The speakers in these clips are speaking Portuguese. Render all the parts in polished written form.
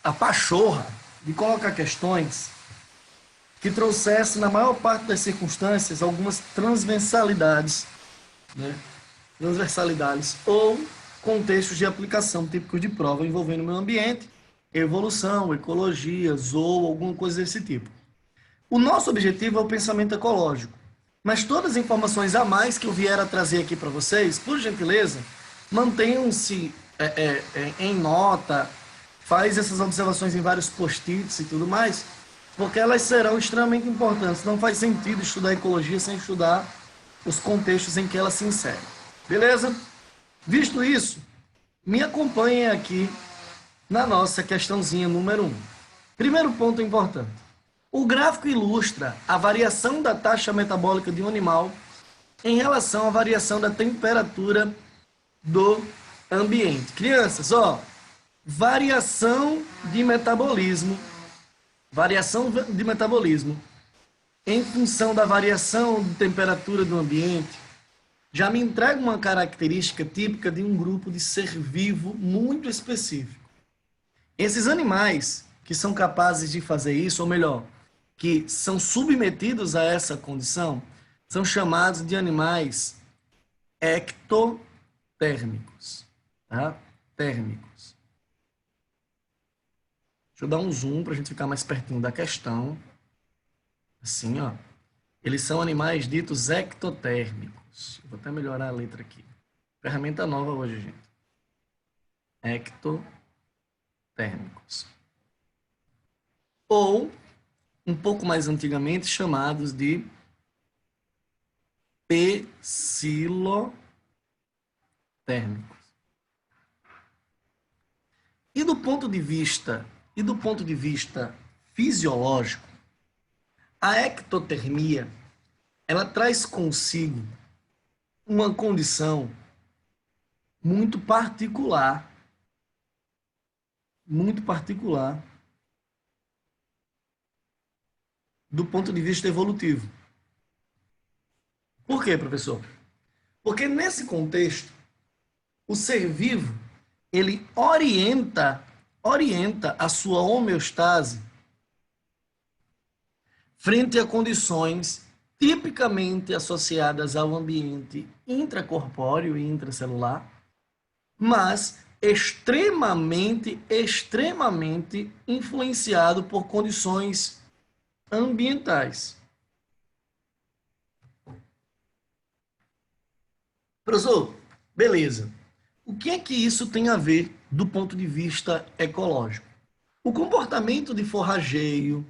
a pachorra de colocar questões que trouxessem, na maior parte das circunstâncias, algumas transversalidades, né? Transversalidades ou contextos de aplicação típicos de prova envolvendo o meio ambiente, evolução, ecologias ou alguma coisa desse tipo. O nosso objetivo é o pensamento ecológico, mas todas as informações a mais que eu vier a trazer aqui para vocês, por gentileza, mantenham-se em nota, faz essas observações em vários post-its e tudo mais, porque elas serão extremamente importantes. Não faz sentido estudar ecologia sem estudar os contextos em que ela se insere. Beleza? Visto isso, me acompanhem aqui na nossa questãozinha número 1. Primeiro ponto importante. O gráfico ilustra a variação da taxa metabólica de um animal em relação à variação da temperatura do ambiente. Crianças, ó, variação de metabolismo em função da variação de temperatura do ambiente, já me entrega uma característica típica de um grupo de ser vivo muito específico. Esses animais que são capazes de fazer isso, ou melhor, que são submetidos a essa condição, são chamados de animais ectotérmicos, tá? Térmicos. Deixa eu dar um zoom para a gente ficar mais pertinho da questão. Assim, ó. Eles são animais ditos ectotérmicos. Vou até melhorar a letra aqui. Ferramenta nova hoje, gente. Ectotérmicos. Ou, um pouco mais antigamente, chamados de psilotérmicos. E do ponto de vista fisiológico, a ectotermia, ela traz consigo uma condição muito particular do ponto de vista evolutivo. Por quê, professor? Porque nesse contexto, o ser vivo, ele orienta a sua homeostase frente a condições tipicamente associadas ao ambiente intracorpóreo e intracelular, mas extremamente influenciado por condições ambientais. Professor, beleza. O que é que isso tem a ver do ponto de vista ecológico? O comportamento de forrageio,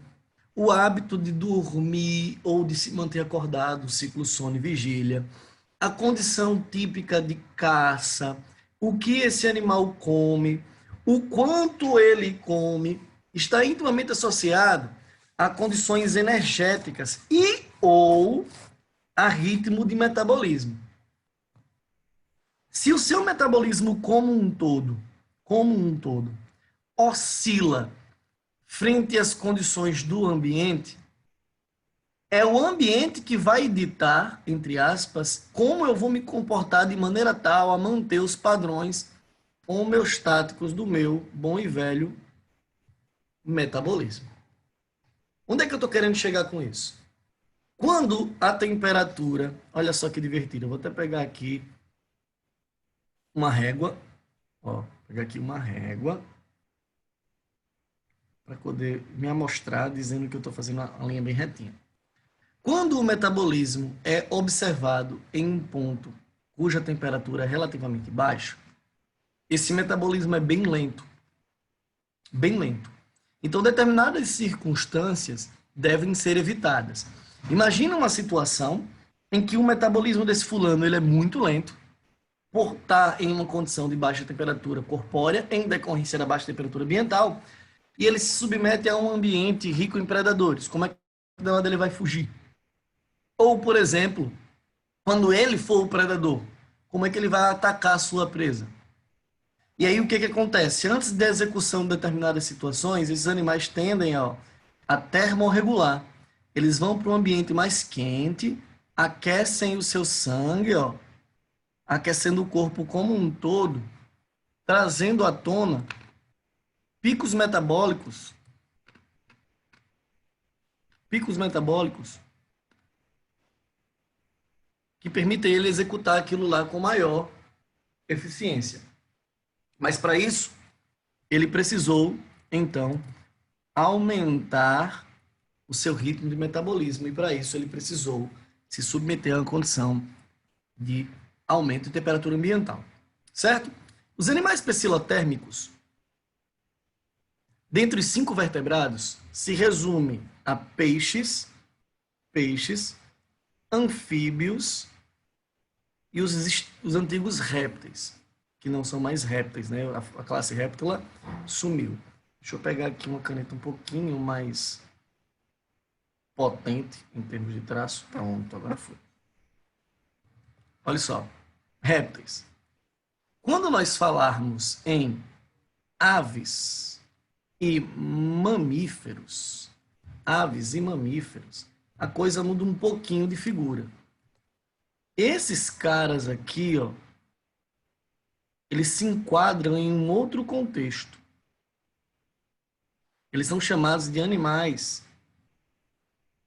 o hábito de dormir ou de se manter acordado, ciclo sono e vigília, a condição típica de caça, o que esse animal come, o quanto ele come, está intimamente associado a condições energéticas e ou a ritmo de metabolismo. Se o seu metabolismo como um todo, oscila frente às condições do ambiente, é o ambiente que vai ditar, entre aspas, como eu vou me comportar de maneira tal a manter os padrões homeostáticos do meu bom e velho metabolismo. Onde é que eu estou querendo chegar com isso? Quando a temperatura, olha só que divertido, eu vou até pegar aqui uma régua, ó, pegar aqui uma régua para poder me amostrar dizendo que eu estou fazendo uma linha bem retinha. Quando o metabolismo é observado em um ponto cuja temperatura é relativamente baixa, esse metabolismo é bem lento. Bem lento. Então, determinadas circunstâncias devem ser evitadas. Imagina uma situação em que o metabolismo desse fulano ele é muito lento, por estar em uma condição de baixa temperatura corpórea, em decorrência da baixa temperatura ambiental, e ele se submete a um ambiente rico em predadores. Como é que ele vai fugir? Ou, por exemplo, quando ele for o predador, como é que ele vai atacar a sua presa? E aí o que acontece? Antes da execução de determinadas situações, esses animais tendem a termorregular. Eles vão para um ambiente mais quente, aquecem o seu sangue, aquecendo o corpo como um todo, trazendo à tona picos metabólicos que permitem ele executar aquilo lá com maior eficiência. Mas para isso, ele precisou, então, aumentar o seu ritmo de metabolismo. E para isso, ele precisou se submeter a uma condição de aumento de temperatura ambiental. Certo? Os animais pecilotérmicos, dentre os 5 vertebrados, se resume a peixes, anfíbios e os antigos répteis, que não são mais répteis, né? A classe réptila sumiu. Deixa eu pegar aqui uma caneta um pouquinho mais potente em termos de traço. Pronto, agora foi. Olha só, répteis. Quando nós falarmos em aves e mamíferos, a coisa muda um pouquinho de figura. Esses caras aqui, ó, eles se enquadram em um outro contexto. Eles são chamados de animais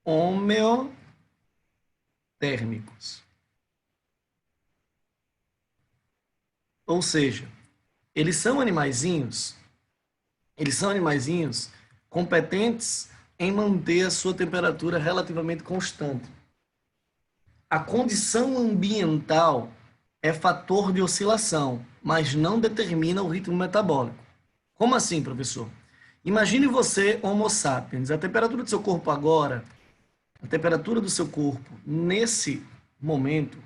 homeotérmicos. Ou seja, eles são animaizinhos competentes em manter a sua temperatura relativamente constante. A condição ambiental é fator de oscilação, mas não determina o ritmo metabólico. Como assim, professor? Imagine você, Homo sapiens, a temperatura do seu corpo agora, a temperatura do seu corpo nesse momento,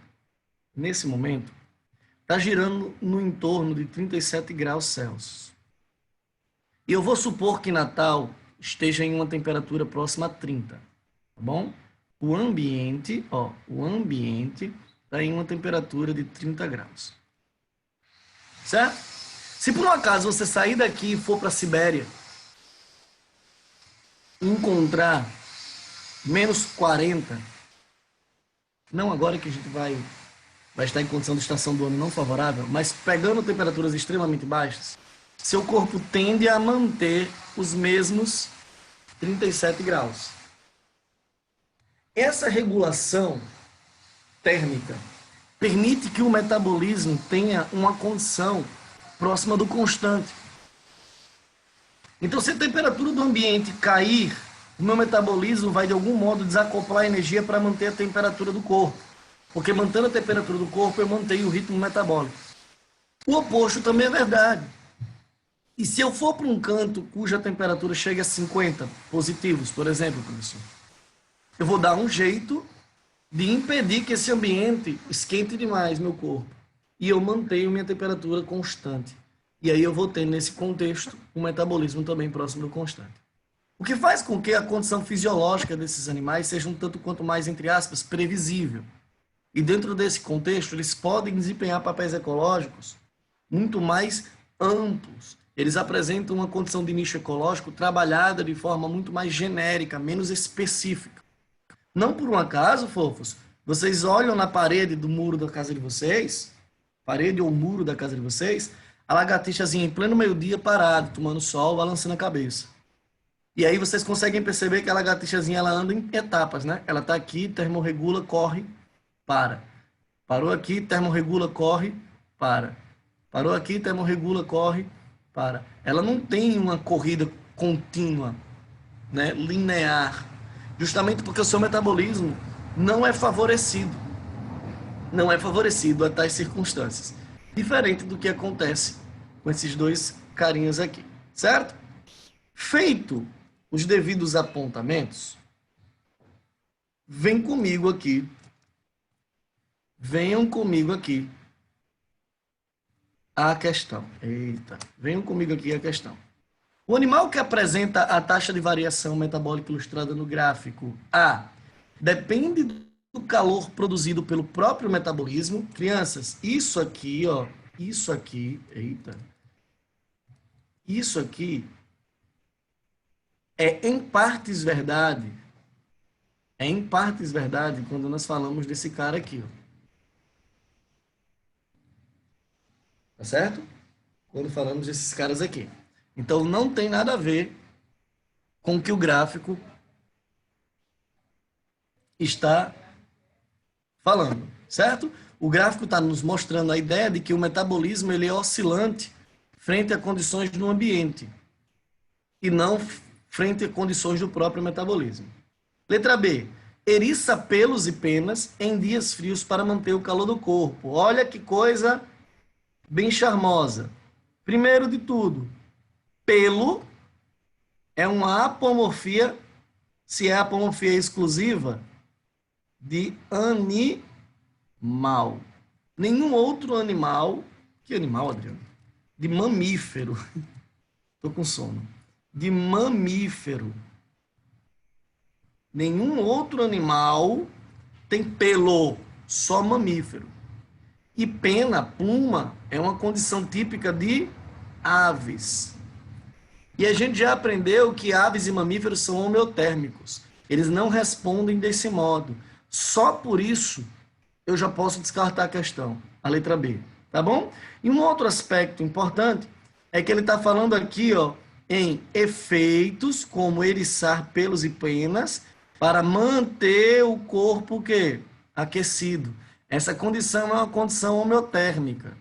está girando no entorno de 37 graus Celsius. E eu vou supor que Natal esteja em uma temperatura próxima a 30, tá bom? O ambiente está em uma temperatura de 30 graus. Certo? Se por um acaso você sair daqui e for para a Sibéria e encontrar menos 40, não agora que a gente vai estar em condição de estação do ano não favorável, mas pegando temperaturas extremamente baixas, seu corpo tende a manter os mesmos 37 graus. Essa regulação térmica permite que o metabolismo tenha uma condição próxima do constante. Então, se a temperatura do ambiente cair, o meu metabolismo vai de algum modo desacoplar a energia para manter a temperatura do corpo. Porque mantendo a temperatura do corpo, eu mantenho o ritmo metabólico. O oposto também é verdade. E se eu for para um canto cuja temperatura chega a 50 positivos, por exemplo, professor, eu vou dar um jeito de impedir que esse ambiente esquente demais meu corpo. E eu mantenho minha temperatura constante. E aí eu vou ter, nesse contexto, um metabolismo também próximo do constante. O que faz com que a condição fisiológica desses animais seja um tanto quanto mais, entre aspas, previsível. E dentro desse contexto, eles podem desempenhar papéis ecológicos muito mais amplos. Eles apresentam uma condição de nicho ecológico trabalhada de forma muito mais genérica, menos específica. Não por um acaso, fofos, vocês olham na parede do muro da casa de vocês, parede ou muro da casa de vocês, a lagartixazinha em pleno meio-dia parada, tomando sol, balançando a cabeça. E aí vocês conseguem perceber que a lagartixazinha ela anda em etapas, né? Ela está aqui, termorregula, corre, para. Parou aqui, termorregula, corre, para. Parou aqui, termorregula, corre, para. Ela não tem uma corrida contínua, né? Linear. Justamente porque o seu metabolismo não é favorecido. Não é favorecido a tais circunstâncias. Diferente do que acontece com esses dois carinhas aqui. Certo? Feito os devidos apontamentos, venham comigo aqui a questão. Venham comigo aqui a questão. O animal que apresenta a taxa de variação metabólica ilustrada no gráfico A depende do calor produzido pelo próprio metabolismo. Crianças, isso aqui é em partes verdade. É em partes verdade quando nós falamos desse cara aqui, ó. Tá certo? Quando falamos desses caras aqui. Então, não tem nada a ver com o que o gráfico está falando, certo? O gráfico está nos mostrando a ideia de que o metabolismo ele é oscilante frente a condições do ambiente e não frente a condições do próprio metabolismo. Letra B. Eriça pelos e penas em dias frios para manter o calor do corpo. Olha que coisa bem charmosa. Primeiro de tudo, pelo é uma apomorfia, se é apomorfia exclusiva, de animal. Nenhum outro animal. Que animal, Adriano? De mamífero. Estou com sono. De mamífero. Nenhum outro animal tem pelo, só mamífero. E pena, pluma, é uma condição típica de aves. E a gente já aprendeu que aves e mamíferos são homeotérmicos. Eles não respondem desse modo. Só por isso eu já posso descartar a questão, a letra B, tá bom? E um outro aspecto importante é que ele está falando aqui, ó, em efeitos como eriçar pelos e penas para manter o corpo o quê? Aquecido. Essa condição é uma condição homeotérmica.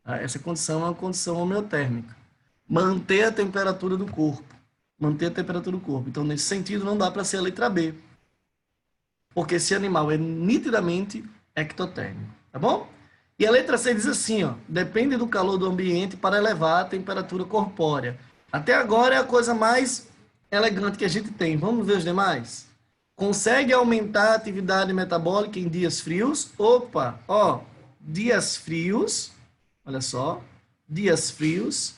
Tá? Essa condição é uma condição homeotérmica. Manter a temperatura do corpo. Manter a temperatura do corpo. Então, nesse sentido, não dá para ser a letra B. Porque esse animal é nitidamente ectotérmico. Tá bom? E a letra C diz assim, ó, depende do calor do ambiente para elevar a temperatura corpórea. Até agora é a coisa mais elegante que a gente tem. Vamos ver os demais? Consegue aumentar a atividade metabólica em dias frios? Opa, ó, dias frios, olha só, dias frios,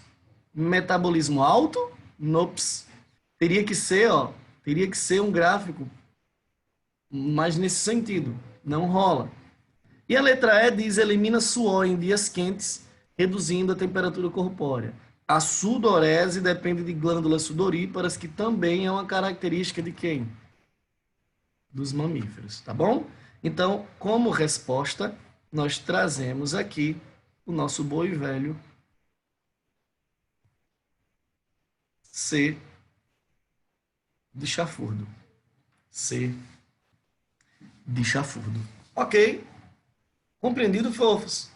metabolismo alto? Nops. Teria que ser, ó, teria que ser um gráfico mais nesse sentido. Não rola. E a letra E diz elimina suor em dias quentes, reduzindo a temperatura corpórea. A sudorese depende de glândulas sudoríparas, que também é uma característica de quem? Dos mamíferos, tá bom? Então, como resposta, nós trazemos aqui o nosso boi velho C de chafurdo. C de chafurdo. Ok? Compreendido, fofos?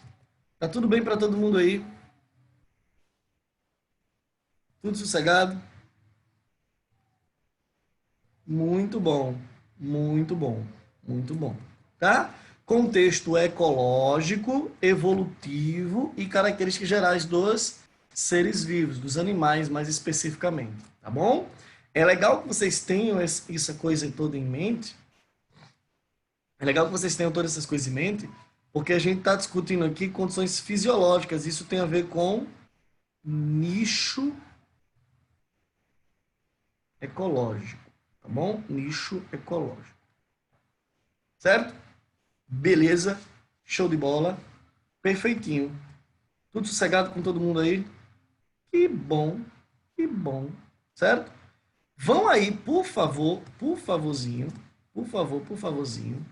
Tá tudo bem para todo mundo aí? Tudo sossegado? Muito bom, muito bom, muito bom. Tá? Contexto ecológico, evolutivo e características gerais dos seres vivos, dos animais mais especificamente. Tá bom? É legal que vocês tenham essa coisa toda em mente. É legal que vocês tenham todas essas coisas em mente, porque a gente está discutindo aqui condições fisiológicas. Isso tem a ver com nicho ecológico, tá bom? Nicho ecológico. Certo? Beleza? Show de bola. Perfeitinho. Tudo sossegado com todo mundo aí? Que bom, que bom. Certo? Vão aí, por favor, por favorzinho, por favor, por favorzinho,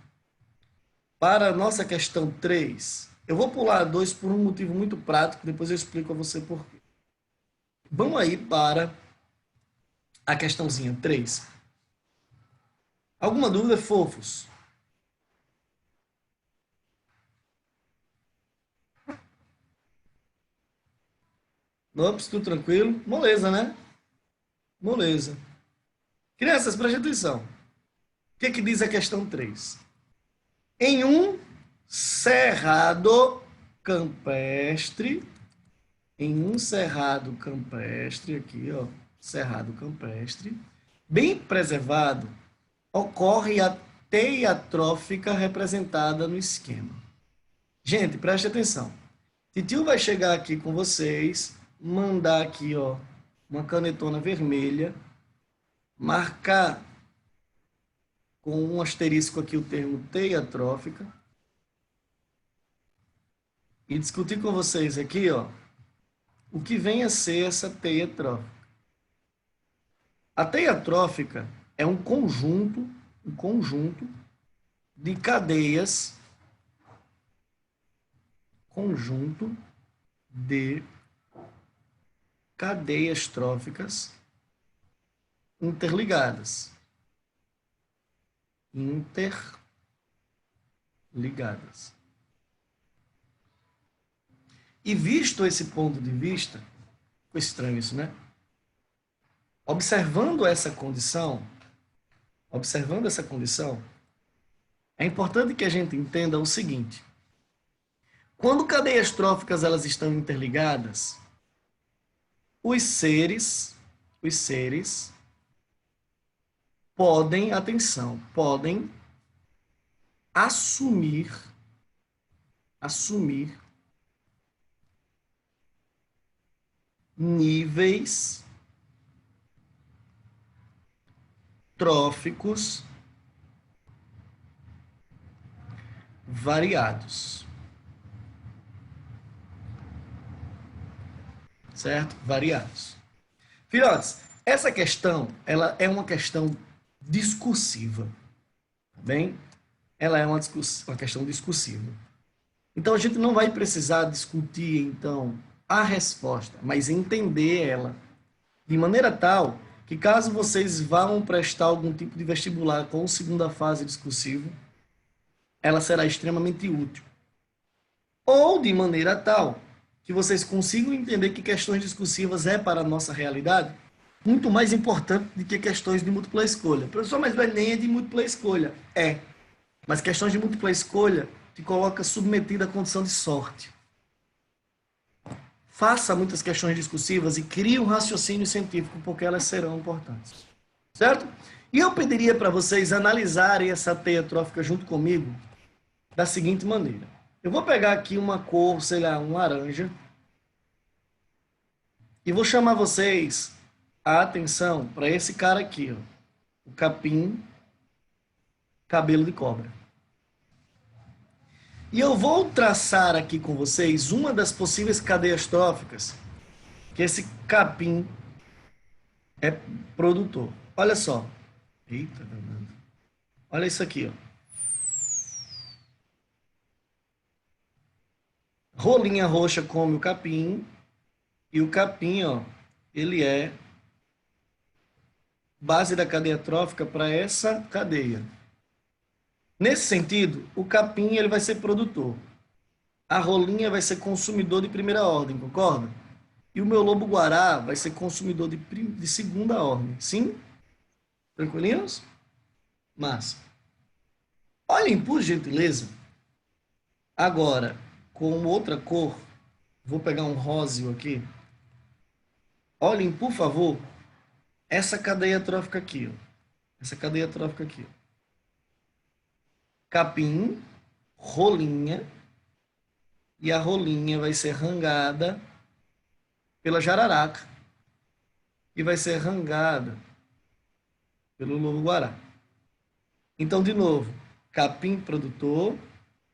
para a nossa questão 3. Eu vou pular 2 por um motivo muito prático, depois eu explico a você por quê. Vamos aí para a questãozinha 3. Alguma dúvida, fofos? Ops, tudo tranquilo? Moleza, né? Moleza. Crianças, prestem atenção. O que, que diz a questão 3? Em um cerrado campestre, aqui, ó, cerrado campestre, bem preservado, ocorre a teia trófica representada no esquema. Gente, preste atenção. Titio vai chegar aqui com vocês, mandar aqui, ó, uma canetona vermelha, marcar com um asterisco aqui o termo teia trófica e discutir com vocês aqui, ó, o que vem a ser essa teia trófica. A teia trófica é um conjunto de cadeias, conjunto de cadeias tróficas interligadas. Interligadas. E visto esse ponto de vista, ficou estranho isso, né? Observando essa condição, é importante que a gente entenda o seguinte: quando cadeias tróficas elas estão interligadas, os seres podem, atenção, podem assumir níveis tróficos variados. Certo? Variados. Filhotes, essa questão, ela é uma questão discursiva, tá bem? Ela é uma questão discursiva. Então, a gente não vai precisar discutir, então, a resposta, mas entender ela de maneira tal que, caso vocês vão prestar algum tipo de vestibular com segunda fase discursiva, ela será extremamente útil. Ou de maneira tal que vocês consigam entender que questões discursivas é para a nossa realidade muito mais importante do que questões de múltipla escolha. Professor, mas o Enem é de múltipla escolha. É. Mas questões de múltipla escolha te coloca submetido à condição de sorte. Faça muitas questões discursivas e crie um raciocínio científico, porque elas serão importantes. Certo? E eu pediria para vocês analisarem essa teia trófica junto comigo da seguinte maneira. Eu vou pegar aqui uma cor, sei lá, um laranja, e vou chamar vocês a atenção para esse cara aqui, ó, o capim cabelo de cobra. E eu vou traçar aqui com vocês uma das possíveis cadeias tróficas que esse capim é produtor. Olha só. Eita, danado. Olha isso aqui, ó. Rolinha roxa come o capim, e o capim, ó, ele é base da cadeia trófica para essa cadeia. Nesse sentido, o capim ele vai ser produtor. A rolinha vai ser consumidor de primeira ordem, concorda? E o meu lobo-guará vai ser consumidor de segunda ordem. Sim? Tranquilinhos? Massa. Olhem, por gentileza, agora, com outra cor, vou pegar um róseo aqui. Olhem, por favor, essa cadeia trófica aqui, ó. Essa cadeia trófica aqui, ó. Capim, rolinha, e a rolinha vai ser rangada pela jararaca e vai ser rangada pelo lobo-guará. Então, de novo, capim produtor,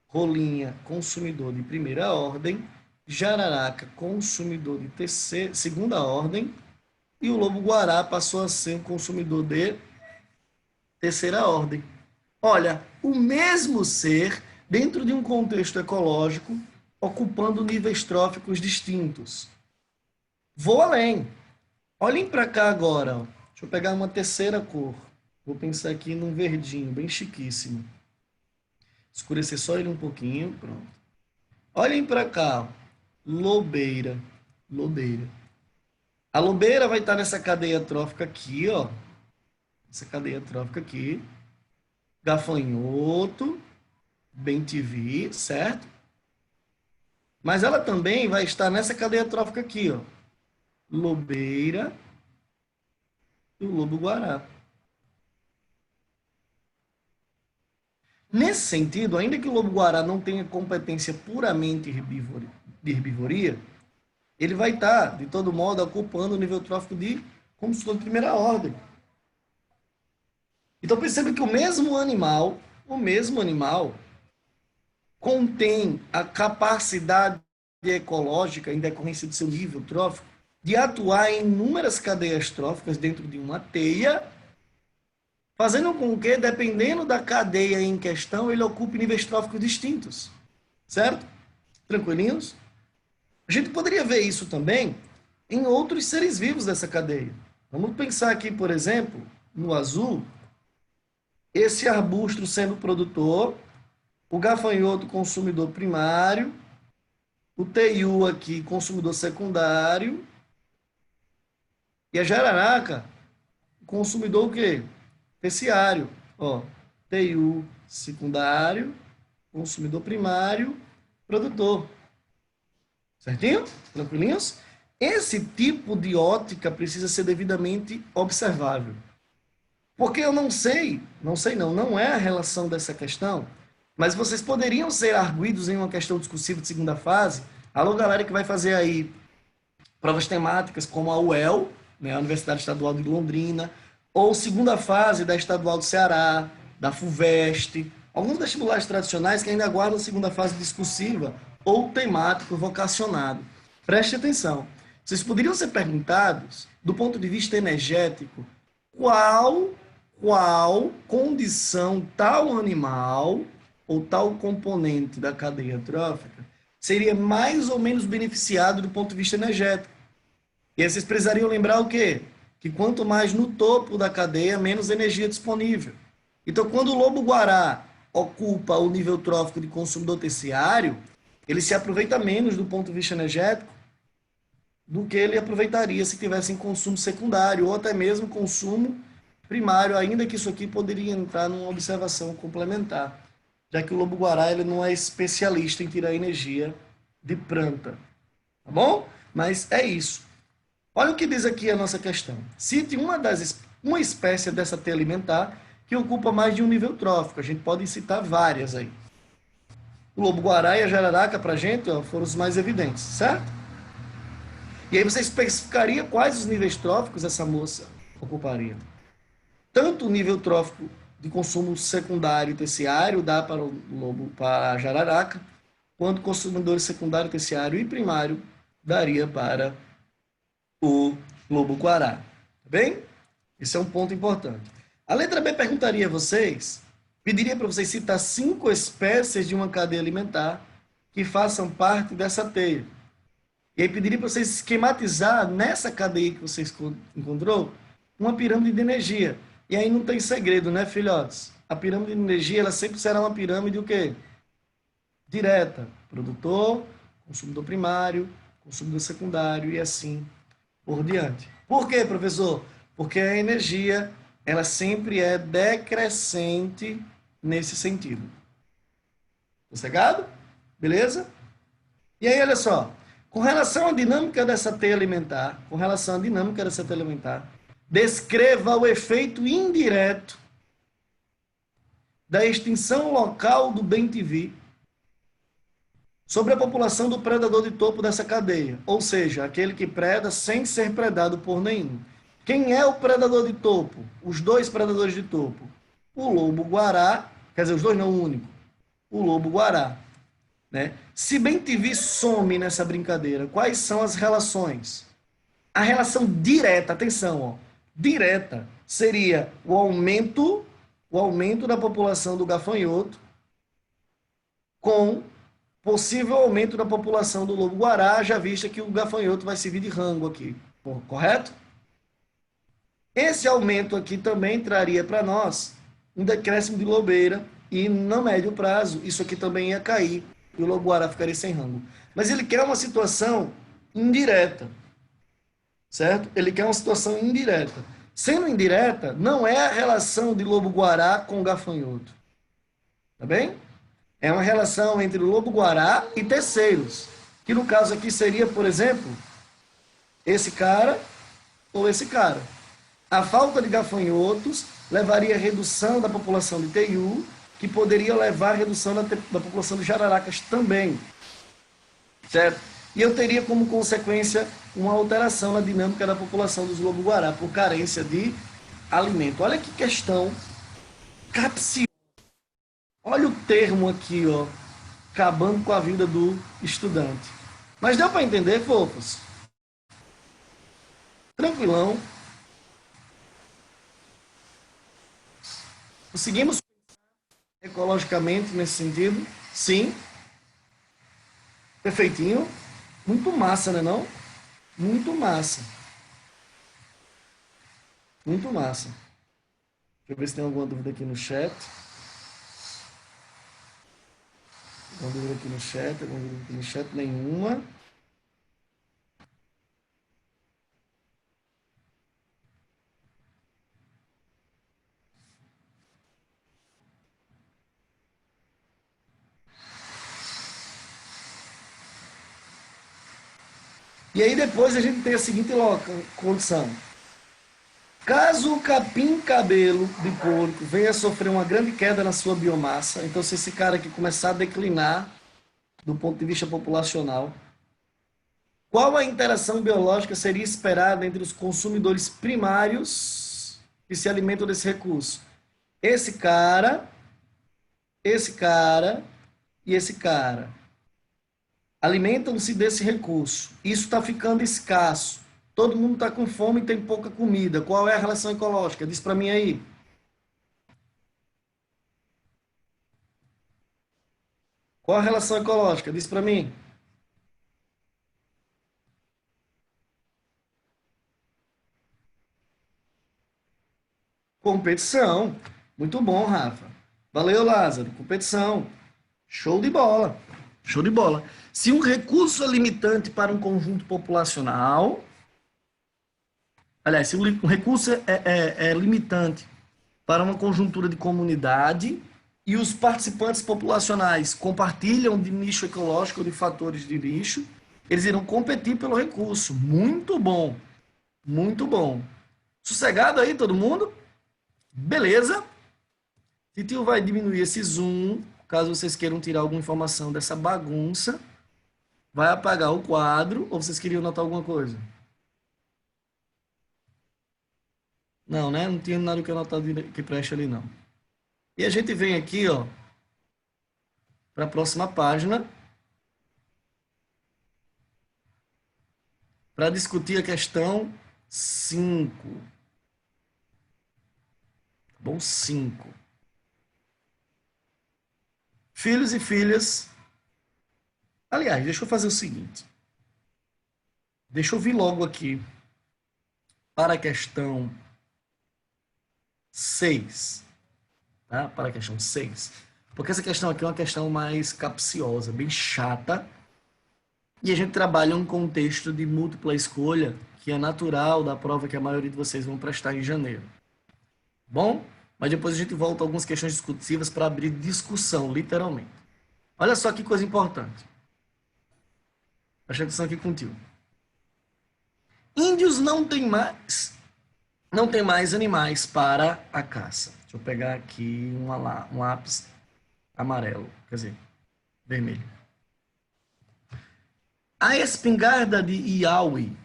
rolinha consumidor de primeira ordem, jararaca consumidor de segunda ordem, e o lobo-guará passou a ser um consumidor de terceira ordem. Olha, o mesmo ser, dentro de um contexto ecológico, ocupando níveis tróficos distintos. Vou além. Olhem para cá agora. Ó. Deixa eu pegar uma terceira cor. Vou pensar aqui num verdinho, bem chiquíssimo. Escurecer só ele um pouquinho, pronto. Olhem para cá. Ó. Lobeira. Lobeira. A lobeira vai estar nessa cadeia trófica aqui, ó. Essa cadeia trófica aqui. Gafanhoto, bem-te-vi, certo? Mas ela também vai estar nessa cadeia trófica aqui, ó. Lobeira e o lobo-guará. Nesse sentido, ainda que o lobo-guará não tenha competência puramente de herbivoria, ele vai estar, de todo modo, ocupando o nível trófico de consumidor de primeira ordem. Então, perceba que o mesmo animal contém a capacidade ecológica, em decorrência do seu nível trófico, de atuar em inúmeras cadeias tróficas dentro de uma teia, fazendo com que, dependendo da cadeia em questão, ele ocupe níveis tróficos distintos. Certo? Tranquilinhos? A gente poderia ver isso também em outros seres vivos dessa cadeia. Vamos pensar aqui, por exemplo, no azul, esse arbusto sendo produtor, o gafanhoto consumidor primário, o teiu aqui consumidor secundário, e a jararaca consumidor o quê? Terciário. Ó, teiu secundário, consumidor primário, produtor. Certinho? Tranquilinhos? Esse tipo de ótica precisa ser devidamente observável. Porque eu não sei não é a relação dessa questão, mas vocês poderiam ser arguidos em uma questão discursiva de segunda fase. Alô, galera que vai fazer aí provas temáticas como a UEL, né, a Universidade Estadual de Londrina, ou segunda fase da Estadual do Ceará, da FUVEST, alguns vestibulares tradicionais que ainda aguardam segunda fase discursiva ou temático vocacionado. Preste atenção. Vocês poderiam ser perguntados, do ponto de vista energético, qual condição tal animal ou tal componente da cadeia trófica seria mais ou menos beneficiado do ponto de vista energético. E aí vocês precisariam lembrar o quê? Que quanto mais no topo da cadeia, menos energia disponível. Então, quando o lobo-guará ocupa o nível trófico de consumidor terciário, ele se aproveita menos do ponto de vista energético do que ele aproveitaria se tivesse em consumo secundário ou até mesmo consumo primário, ainda que isso aqui poderia entrar numa observação complementar, já que o lobo-guará ele não é especialista em tirar energia de planta. Tá bom? Mas é isso. Olha o que diz aqui a nossa questão. Cite uma espécie dessa teia alimentar que ocupa mais de um nível trófico. A gente pode citar várias aí. O lobo-guará e a jararaca, para a gente, ó, foram os mais evidentes, certo? E aí você especificaria quais os níveis tróficos essa moça ocuparia. Tanto o nível trófico de consumo secundário e terciário dá para o lobo, para a jararaca, quanto consumidores secundário, terciário e primário daria para o lobo-guará. Tá bem? Esse é um ponto importante. A letra B perguntaria a vocês, pediria para vocês citar 5 espécies de uma cadeia alimentar que façam parte dessa teia. E aí pediria para vocês esquematizar nessa cadeia que vocês encontrou uma pirâmide de energia. E aí não tem segredo, né, filhotes? A pirâmide de energia ela sempre será uma pirâmide o quê? Direta. Produtor, consumidor primário, consumidor secundário e assim por diante. Por quê, professor? Porque a energia ela sempre é decrescente nesse sentido. Sossegado? Beleza? E aí, olha só. Com relação à dinâmica dessa teia alimentar, descreva o efeito indireto da extinção local do bem-te-vi sobre a população do predador de topo dessa cadeia, ou seja, aquele que preda sem ser predado por nenhum. Quem é o predador de topo? Os 2 predadores de topo. O lobo-guará, quer dizer, os 2 não, o único. O lobo-guará. Né? Se bem-te-vi some nessa brincadeira, quais são as relações? A relação direta, atenção, ó, direta, seria o aumento da população do gafanhoto com possível aumento da população do lobo-guará, já vista que o gafanhoto vai servir de rango aqui, correto? Esse aumento aqui também traria para nós um decréscimo de lobeira e, no médio prazo, isso aqui também ia cair e o lobo-guará ficaria sem rango. Mas ele quer uma situação indireta, certo? Ele quer uma situação indireta. Sendo indireta, não é a relação de lobo-guará com o gafanhoto. Tá bem? É uma relação entre o lobo-guará e terceiros, que no caso aqui seria, por exemplo, esse cara ou esse cara. A falta de gafanhotos levaria à redução da população de teiu, que poderia levar à redução da população de jararacas também. Certo? E eu teria como consequência uma alteração na dinâmica da população dos lobo-guará por carência de alimento. Olha que questão capciosa. Olha o termo aqui, ó, acabando com a vida do estudante. Mas deu para entender, fofos? Tranquilão. Conseguimos ecologicamente nesse sentido? Sim. Perfeitinho. Muito massa, né não? Muito massa. Muito massa. Deixa eu ver se tem alguma dúvida aqui no chat. Alguma dúvida aqui no chat? Alguma dúvida aqui no chat? Nenhuma. E aí depois a gente tem a seguinte condição. Caso o capim-cabelo de porco venha a sofrer uma grande queda na sua biomassa, então se esse cara aqui começar a declinar do ponto de vista populacional, qual a interação biológica seria esperada entre os consumidores primários que se alimentam desse recurso? Esse cara e esse cara alimentam-se desse recurso. Isso está ficando escasso. Todo mundo está com fome e tem pouca comida. Qual é a relação ecológica? Diz para mim aí. Qual a relação ecológica? Diz para mim. Competição. Muito bom, Rafa. Valeu, Lázaro. Competição. Show de bola. Show de bola. Se um recurso é limitante para um conjunto populacional, aliás, se um recurso é limitante para uma conjuntura de comunidade e os participantes populacionais compartilham de nicho ecológico ou de fatores de nicho, eles irão competir pelo recurso. Muito bom. Muito bom. Sossegado aí, todo mundo? Beleza? Titio vai diminuir esse zoom, caso vocês queiram tirar alguma informação dessa bagunça. Vai apagar o quadro, ou vocês queriam notar alguma coisa? Não, né? Não tinha nada que anotar que preste ali, não. E a gente vem aqui, ó, para a próxima página, para discutir a questão 5. Bom, 5. Filhos e filhas. Aliás, deixa eu fazer o seguinte. Deixa eu vir logo aqui para a questão 6. Tá? Para a questão 6. Porque essa questão aqui é uma questão mais capciosa, bem chata. E a gente trabalha um contexto de múltipla escolha, que é natural da prova que a maioria de vocês vão prestar em janeiro. Bom? Mas depois a gente volta a algumas questões discursivas para abrir discussão, literalmente. Olha só que coisa importante. Presta atenção aqui contigo. Índios não têm mais animais para a caça. Deixa eu pegar aqui um lápis amarelo, quer dizer, vermelho. A espingarda de Iaui,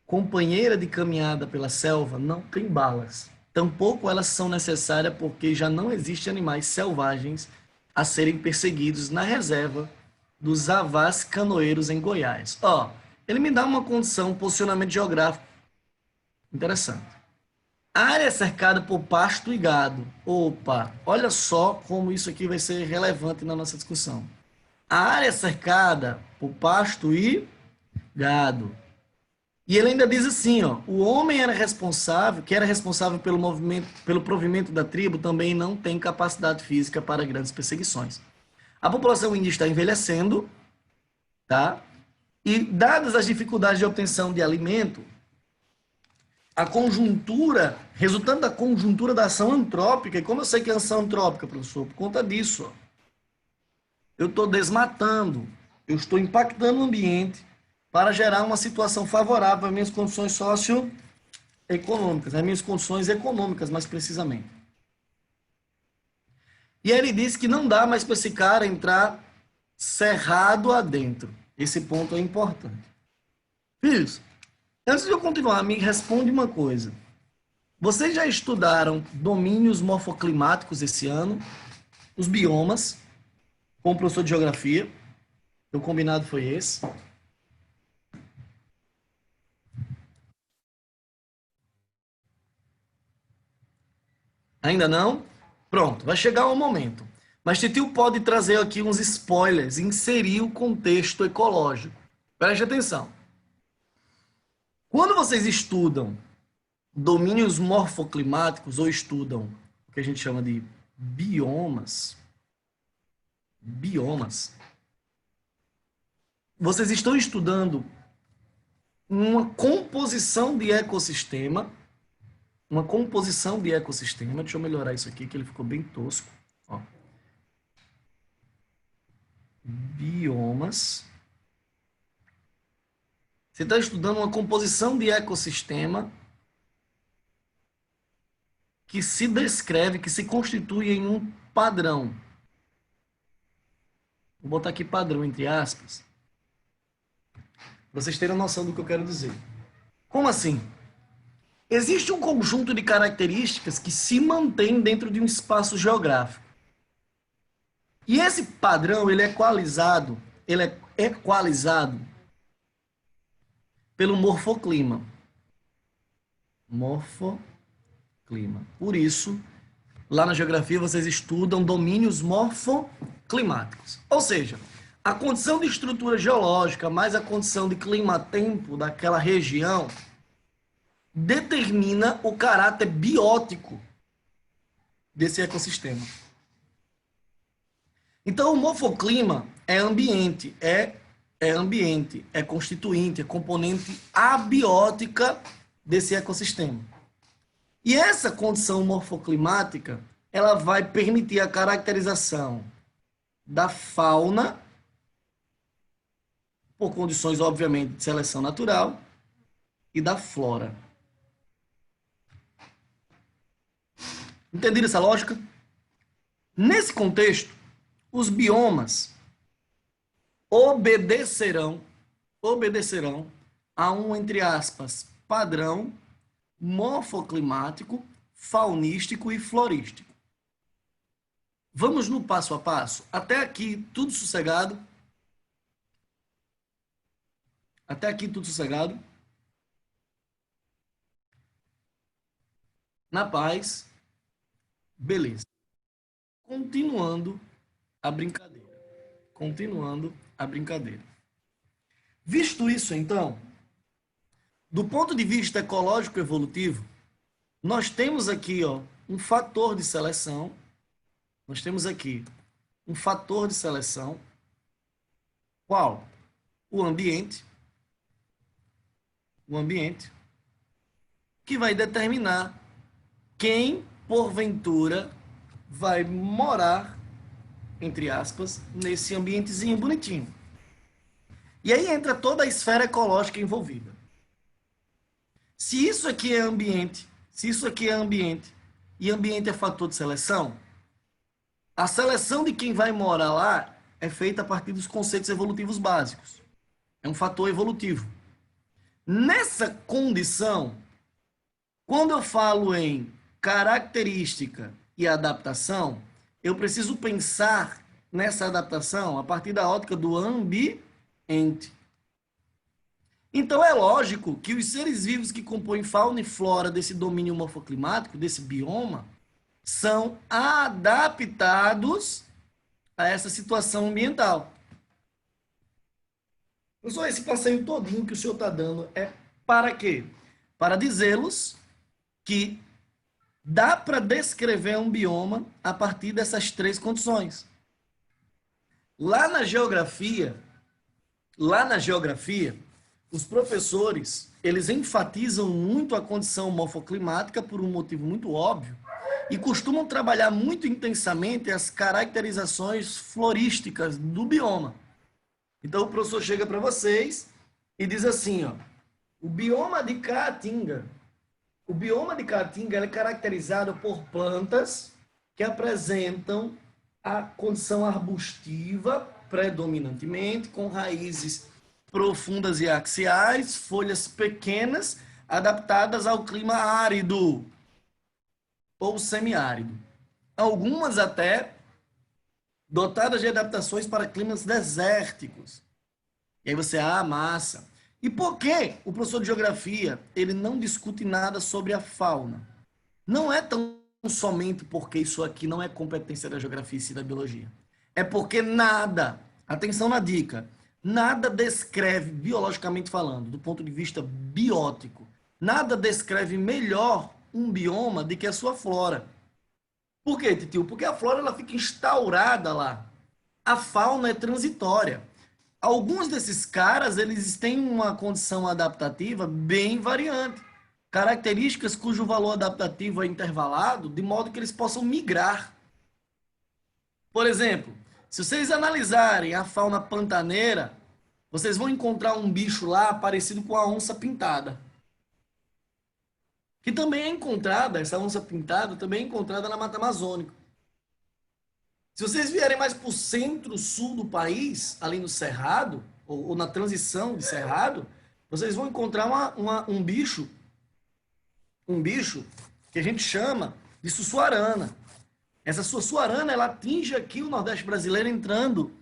companheira de caminhada pela selva, não tem balas. Tampouco elas são necessárias porque já não existem animais selvagens a serem perseguidos na reserva dos avás canoeiros em Goiás. Ó, ele me dá uma condição, um posicionamento geográfico interessante. A área é cercada por pasto e gado. Opa, olha só como isso aqui vai ser relevante na nossa discussão. A área é cercada por pasto e gado. E ele ainda diz assim, ó, o homem que era responsável pelo movimento, pelo provimento da tribo, também não tem capacidade física para grandes perseguições. A população índia está envelhecendo, tá? E dadas as dificuldades de obtenção de alimento, a conjuntura, resultante da conjuntura da ação antrópica, e como eu sei que é ação antrópica, professor? Por conta disso, ó, eu estou desmatando, eu estou impactando o ambiente para gerar uma situação favorável às minhas condições socioeconômicas, às minhas condições econômicas, mais precisamente. E aí ele disse que não dá mais para esse cara entrar cerrado adentro. Esse ponto é importante. Filhos, antes de eu continuar, me responde uma coisa. Vocês já estudaram domínios morfoclimáticos esse ano? Os biomas, com o professor de geografia? O combinado foi esse. Ainda não? Pronto, vai chegar um momento. Mas Titio pode trazer aqui uns spoilers, inserir o contexto ecológico. Preste atenção. Quando vocês estudam domínios morfoclimáticos ou estudam o que a gente chama de biomas, vocês estão estudando uma composição de ecossistema, deixa eu melhorar isso aqui que ele ficou bem tosco, ó. Biomas. Você está estudando uma composição de ecossistema que se descreve, que se constitui em um padrão. Vou botar aqui padrão entre aspas, para vocês terem noção do que eu quero dizer. Como assim? Existe um conjunto de características que se mantém dentro de um espaço geográfico. E esse padrão, ele é equalizado pelo morfoclima. Por isso, lá na geografia, vocês estudam domínios morfoclimáticos. Ou seja, a condição de estrutura geológica mais a condição de clima-tempo daquela região determina o caráter biótico desse ecossistema. Então, o morfoclima é ambiente, é constituinte, é componente abiótica desse ecossistema. E essa condição morfoclimática, ela vai permitir a caracterização da fauna, por condições, obviamente, de seleção natural, e da flora. Entenderam essa lógica? Nesse contexto, os biomas obedecerão a um, entre aspas, padrão morfoclimático, faunístico e florístico. Vamos no passo a passo? Até aqui, tudo sossegado? Até aqui, tudo sossegado? Na paz? Beleza. Continuando a brincadeira. Visto isso, então, do ponto de vista ecológico evolutivo, nós temos aqui, ó, um fator de seleção. Nós temos aqui um fator de seleção. Qual? O ambiente. O ambiente que vai determinar quem, porventura, vai morar, entre aspas, nesse ambientezinho bonitinho. E aí entra toda a esfera ecológica envolvida. Se isso aqui é ambiente, e ambiente é fator de seleção, a seleção de quem vai morar lá é feita a partir dos conceitos evolutivos básicos. É um fator evolutivo. Nessa condição, quando eu falo em característica e adaptação, eu preciso pensar nessa adaptação a partir da ótica do ambiente. Então é lógico que os seres vivos que compõem fauna e flora desse domínio morfoclimático, desse bioma, são adaptados a essa situação ambiental. Professor, esse passeio todinho que o senhor está dando é para quê? Para dizê-los que dá para descrever um bioma a partir dessas três condições. Lá na geografia, os professores, eles enfatizam muito a condição morfoclimática por um motivo muito óbvio e costumam trabalhar muito intensamente as caracterizações florísticas do bioma. Então o professor chega para vocês e diz assim, ó, o bioma de Caatinga é caracterizado por plantas que apresentam a condição arbustiva predominantemente, com raízes profundas e axiais, folhas pequenas, adaptadas ao clima árido ou semiárido. Algumas até dotadas de adaptações para climas desérticos. E aí você, massa. E por que o professor de geografia, ele não discute nada sobre a fauna? Não é tão somente porque isso aqui não é competência da geografia e da biologia. É porque nada, atenção na dica, Nada descreve, biologicamente falando, do ponto de vista biótico, nada descreve melhor um bioma do que a sua flora. Por quê, titio? Porque a flora ela fica instaurada lá. A fauna é transitória. Alguns desses caras, eles têm uma condição adaptativa bem variante. Características cujo valor adaptativo é intervalado, de modo que eles possam migrar. Por exemplo, se vocês analisarem a fauna pantaneira, vocês vão encontrar um bicho lá parecido com a onça pintada. Que também é encontrada, essa onça pintada também é encontrada na Mata Amazônica. Se vocês vierem mais para o centro-sul do país, ali no Cerrado, ou na transição de Cerrado, vocês vão encontrar um bicho que a gente chama de sussuarana. Essa sussuarana, ela atinge aqui o Nordeste brasileiro entrando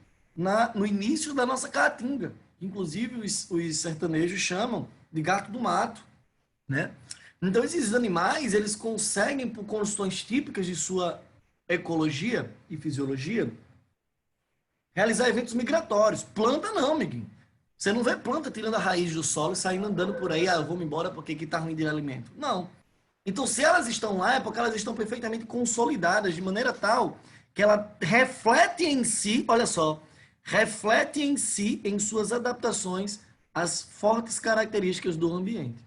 no início da nossa caatinga. Inclusive, os sertanejos chamam de gato do mato, né? Então, esses animais, eles conseguem, por condições típicas de sua ecologia e fisiologia, realizar eventos migratórios. Planta não, amiguinho. Você não vê planta tirando a raiz do solo e saindo andando por aí, eu vou me embora porque aqui está ruim de alimento. Não. Então, se elas estão lá, é porque elas estão perfeitamente consolidadas, de maneira tal que ela reflete em si, olha só, reflete em si, em suas adaptações, as fortes características do ambiente.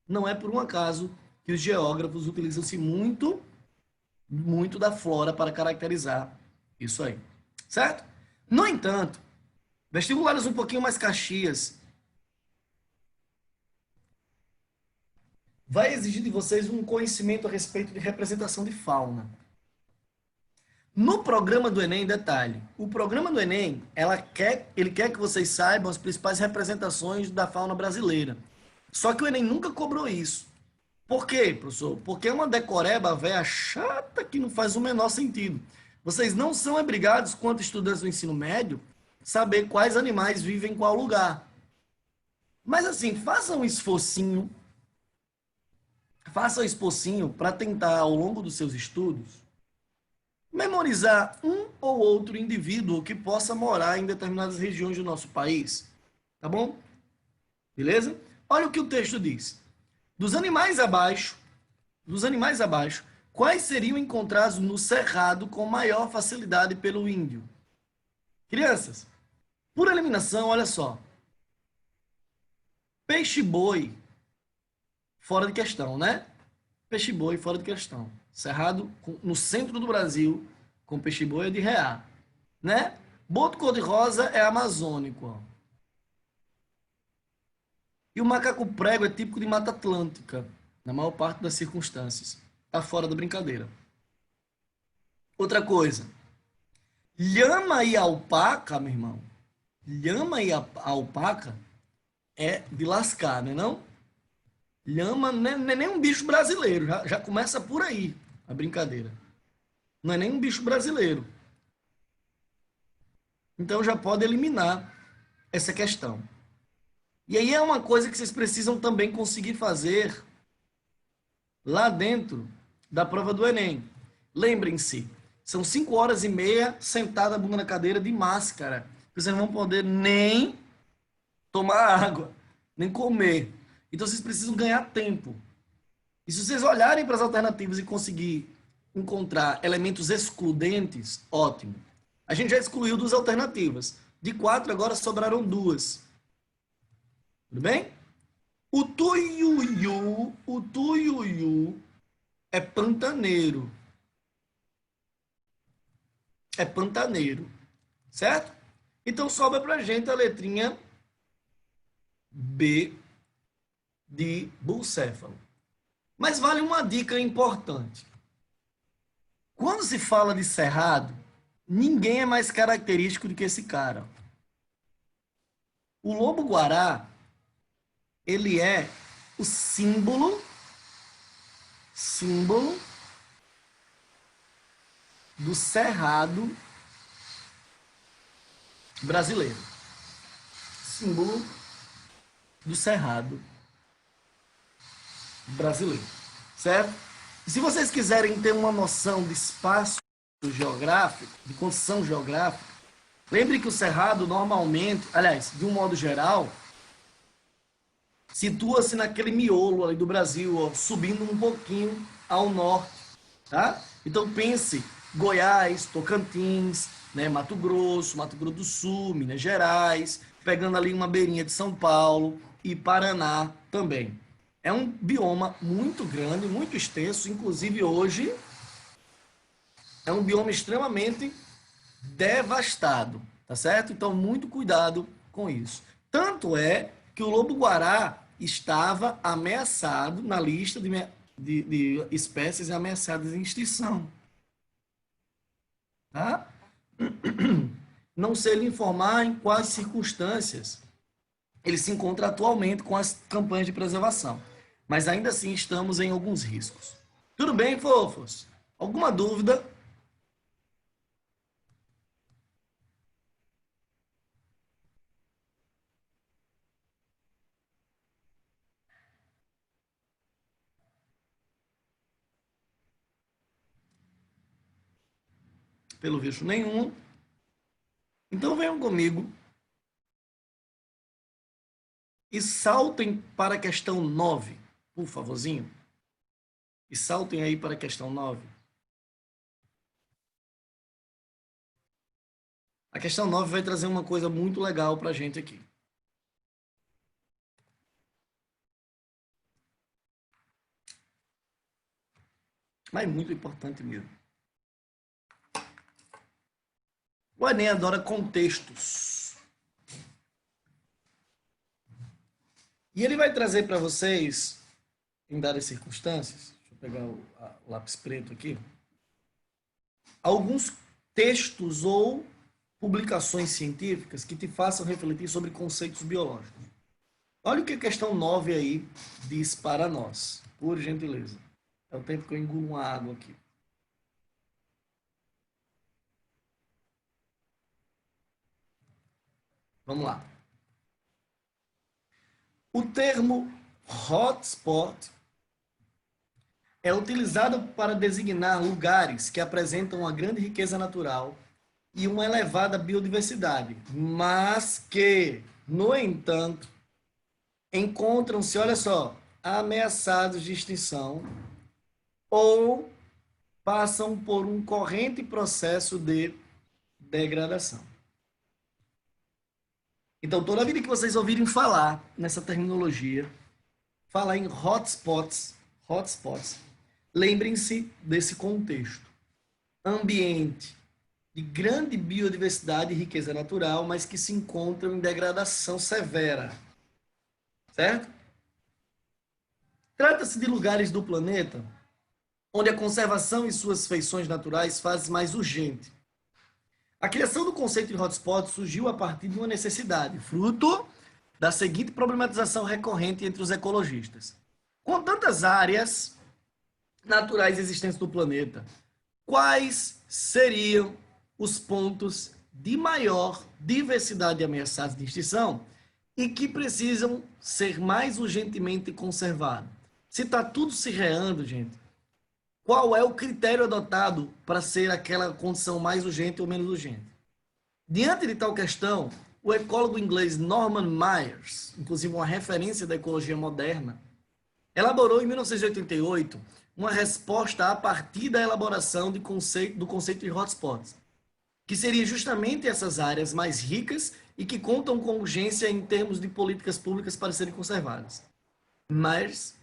Não é por um acaso que os geógrafos utilizam-se muito da flora para caracterizar isso aí, certo? No entanto, vestibulares um pouquinho mais caxias vai exigir de vocês um conhecimento a respeito de representação de fauna. No programa do Enem, detalhe, o programa do Enem, ele quer que vocês saibam as principais representações da fauna brasileira. Só que o Enem nunca cobrou isso. Por quê, professor? Porque é uma decoreba velha chata que não faz o menor sentido. Vocês não são obrigados, quanto estudantes do ensino médio, saber quais animais vivem em qual lugar. Mas assim, façam um esforcinho para tentar, ao longo dos seus estudos, memorizar um ou outro indivíduo que possa morar em determinadas regiões do nosso país. Tá bom? Beleza? Olha o que o texto diz. Dos animais abaixo, quais seriam encontrados no cerrado com maior facilidade pelo índio? Crianças, por eliminação, olha só. Peixe-boi, fora de questão, né? Peixe-boi, fora de questão. Cerrado, no centro do Brasil, com peixe-boi é de rear, né? Boto cor-de-rosa é amazônico, ó. E o macaco-prego é típico de Mata Atlântica, na maior parte das circunstâncias. Tá fora da brincadeira. Outra coisa. Lhama e alpaca, meu irmão. Lhama e alpaca é de lascar, né não? Lhama não é nem um bicho brasileiro. Já começa por aí a brincadeira. Não é nem um bicho brasileiro. Então já pode eliminar essa questão. E aí é uma coisa que vocês precisam também conseguir fazer lá dentro da prova do Enem. Lembrem-se, são 5 horas e meia sentada a bunda na cadeira de máscara. Vocês não vão poder nem tomar água, nem comer. Então vocês precisam ganhar tempo. E se vocês olharem para as alternativas e conseguir encontrar elementos excludentes, ótimo. A gente já excluiu 2 alternativas. De 4, agora sobraram 2. Tudo bem? O tuiuiu é pantaneiro. É pantaneiro. Certo? Então sobra pra gente a letrinha B de bucéfalo. Mas vale uma dica importante. Quando se fala de cerrado, ninguém é mais característico do que esse cara. O lobo-guará, ele é o símbolo do cerrado brasileiro. Símbolo do cerrado brasileiro, certo? E se vocês quiserem ter uma noção de espaço geográfico, de condição geográfica, Lembre que o Cerrado normalmente, aliás, de um modo geral, situa-se naquele miolo ali do Brasil, ó, subindo um pouquinho ao norte, tá? Então pense Goiás, Tocantins, né, Mato Grosso do Sul, Minas Gerais, pegando ali uma beirinha de São Paulo e Paraná também. É um bioma muito grande, muito extenso, inclusive hoje é um bioma extremamente devastado, tá certo? Então, muito cuidado com isso. Tanto é que o lobo-guará estava ameaçado na lista de espécies ameaçadas em extinção. Tá? Não sei lhe informar em quais circunstâncias ele se encontra atualmente com as campanhas de preservação, mas ainda assim estamos em alguns riscos. Tudo bem, fofos? Alguma dúvida? Pelo visto nenhum. Então venham comigo e saltem para a questão 9, por favorzinho. E saltem aí para a questão 9. A questão 9 vai trazer uma coisa muito legal para a gente aqui. Mas muito importante mesmo. O Enem adora contextos. E ele vai trazer para vocês, em dadas circunstâncias, deixa eu pegar o lápis preto aqui, alguns textos ou publicações científicas que te façam refletir sobre conceitos biológicos. Olha o que a questão 9 aí diz para nós, por gentileza. É o tempo que eu engulo uma água aqui. Vamos lá. O termo hotspot é utilizado para designar lugares que apresentam uma grande riqueza natural e uma elevada biodiversidade, mas que, no entanto, encontram-se, olha só, ameaçados de extinção ou passam por um corrente processo de degradação. Então, toda vida que vocês ouvirem falar nessa terminologia, falar em hotspots, lembrem-se desse contexto. Ambiente de grande biodiversidade e riqueza natural, mas que se encontram em degradação severa. Certo? Trata-se de lugares do planeta onde a conservação e suas feições naturais faz mais urgente. A criação do conceito de hotspot surgiu a partir de uma necessidade, fruto da seguinte problematização recorrente entre os ecologistas. Com tantas áreas naturais existentes no planeta, quais seriam os pontos de maior diversidade ameaçados de extinção e que precisam ser mais urgentemente conservados? Se está tudo se reando, gente, qual é o critério adotado para ser aquela condição mais urgente ou menos urgente? Diante de tal questão, o ecólogo inglês Norman Myers, inclusive uma referência da ecologia moderna, elaborou em 1988 uma resposta a partir da elaboração do conceito de hotspots, que seria justamente essas áreas mais ricas e que contam com urgência em termos de políticas públicas para serem conservadas. Myers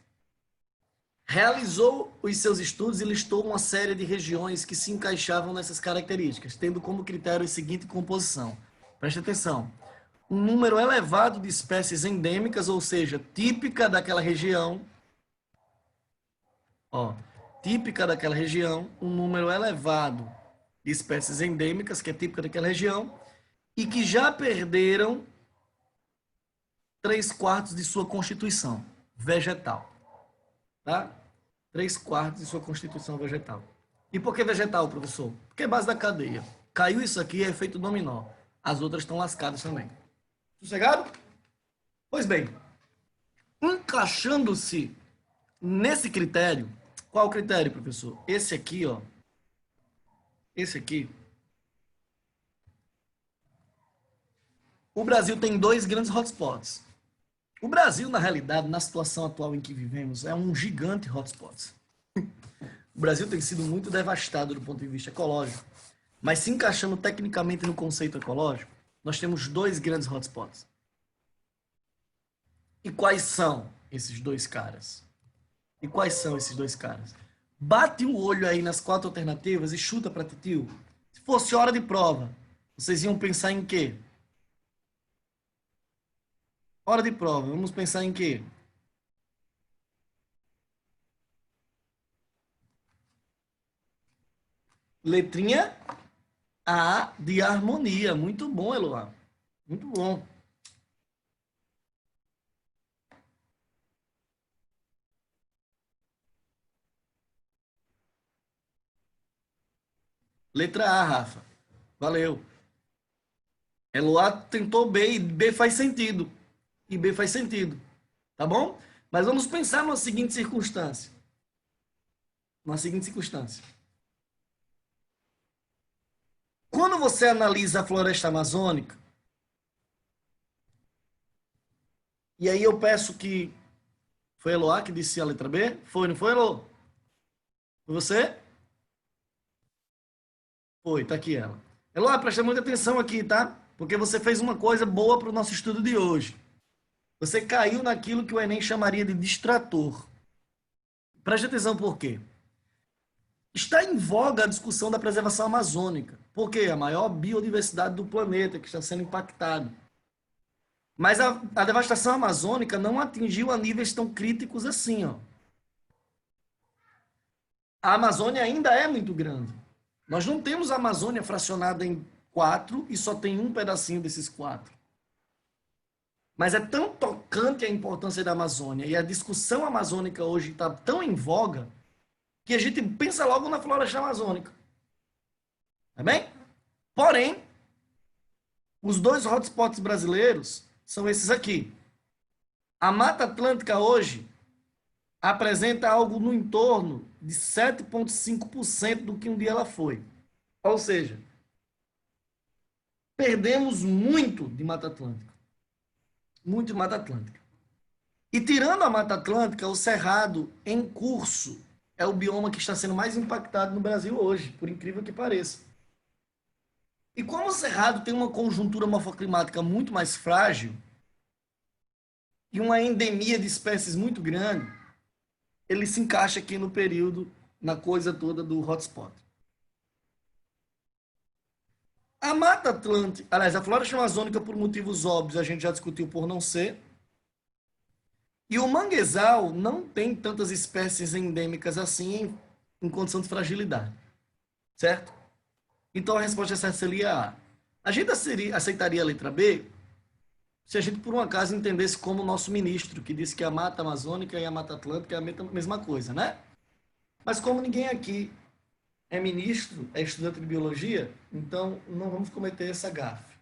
realizou os seus estudos e listou uma série de regiões que se encaixavam nessas características, tendo como critério a seguinte composição. Preste atenção. Um número elevado de espécies endêmicas, ou seja, típica daquela região. Típica daquela região, um número elevado de espécies endêmicas, que é típica daquela região, e que já perderam 3/4 de sua constituição vegetal. Tá? 3/4 de sua constituição vegetal. E por que vegetal, professor? Porque é base da cadeia. Caiu isso aqui, é efeito dominó. As outras estão lascadas também. Sossegado? Pois bem, encaixando-se nesse critério, qual o critério, professor? Esse aqui, ó. Esse aqui. O Brasil tem dois grandes hotspots. O Brasil, na realidade, na situação atual em que vivemos, é um gigante hotspot. O Brasil tem sido muito devastado do ponto de vista ecológico, mas se encaixando tecnicamente no conceito ecológico, nós temos dois grandes hotspots. E quais são esses dois caras? E quais são esses dois caras? Bate o olho aí nas quatro alternativas e chuta para titio. Se fosse hora de prova, vocês iam pensar em quê? Hora de prova, vamos pensar em quê? Letrinha A de harmonia. Muito bom, Eloá. Muito bom. Letra A, Rafa. Valeu. Eloá tentou B e B faz sentido. E B faz sentido. Tá bom? Mas vamos pensar numa seguinte circunstância. Numa seguinte circunstância. Quando você analisa a floresta amazônica, e aí eu peço que... Foi Eloá que disse a letra B? Foi, não foi, Elo? Foi você? Foi, tá aqui ela. Eloá, presta muita atenção aqui, tá? Porque você fez uma coisa boa para o nosso estudo de hoje. Você caiu naquilo que o Enem chamaria de distrator. Preste atenção por quê? Está em voga a discussão da preservação amazônica. Por quê? A maior biodiversidade do planeta que está sendo impactada. Mas a devastação amazônica não atingiu a níveis tão críticos assim, ó. A Amazônia ainda é muito grande. Nós não temos a Amazônia fracionada em 4 e só tem um pedacinho desses 4. Mas é tão tocante a importância da Amazônia e a discussão amazônica hoje está tão em voga que a gente pensa logo na floresta amazônica. Tá bem? Porém, os dois hotspots brasileiros são esses aqui. A Mata Atlântica hoje apresenta algo no entorno de 7,5% do que um dia ela foi. Ou seja, perdemos muito de Mata Atlântica. Muito de Mata Atlântica. E tirando a Mata Atlântica, o Cerrado em curso é o bioma que está sendo mais impactado no Brasil hoje, por incrível que pareça. E como o Cerrado tem uma conjuntura morfoclimática muito mais frágil e uma endemia de espécies muito grande, ele se encaixa aqui no período, na coisa toda do hotspot. A Mata Atlântica, aliás, a floresta amazônica, por motivos óbvios, a gente já discutiu por não ser. E o manguezal não tem tantas espécies endêmicas assim em condição de fragilidade. Certo? Então a resposta certa seria A. A gente aceitaria a letra B se a gente, por um acaso, entendesse como o nosso ministro, que disse que a Mata Amazônica e a Mata Atlântica é a mesma coisa, né? Mas como ninguém aqui é ministro, é estudante de biologia, então não vamos cometer essa gafe.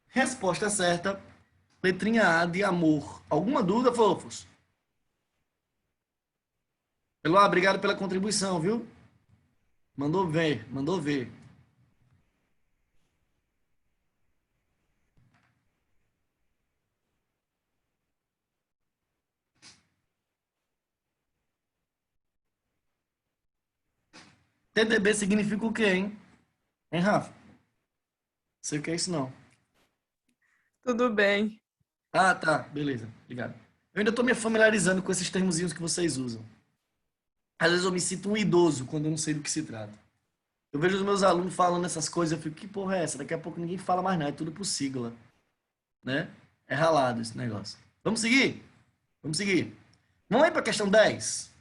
Resposta certa, letrinha A de amor. Alguma dúvida, fofos? Eloá, obrigado pela contribuição, viu? Mandou ver, mandou ver. TDB significa o quê, hein? Hein, Rafa? Sei o que é isso, não. Tudo bem. Ah, tá. Beleza. Obrigado. Eu ainda estou me familiarizando com esses termozinhos que vocês usam. Às vezes eu me sinto um idoso quando eu não sei do que se trata. Eu vejo os meus alunos falando essas coisas, eu fico, que porra é essa? Daqui a pouco ninguém fala mais nada, é tudo por sigla. Né? É ralado esse negócio. Vamos seguir? Vamos seguir. Vamos aí para a questão 10.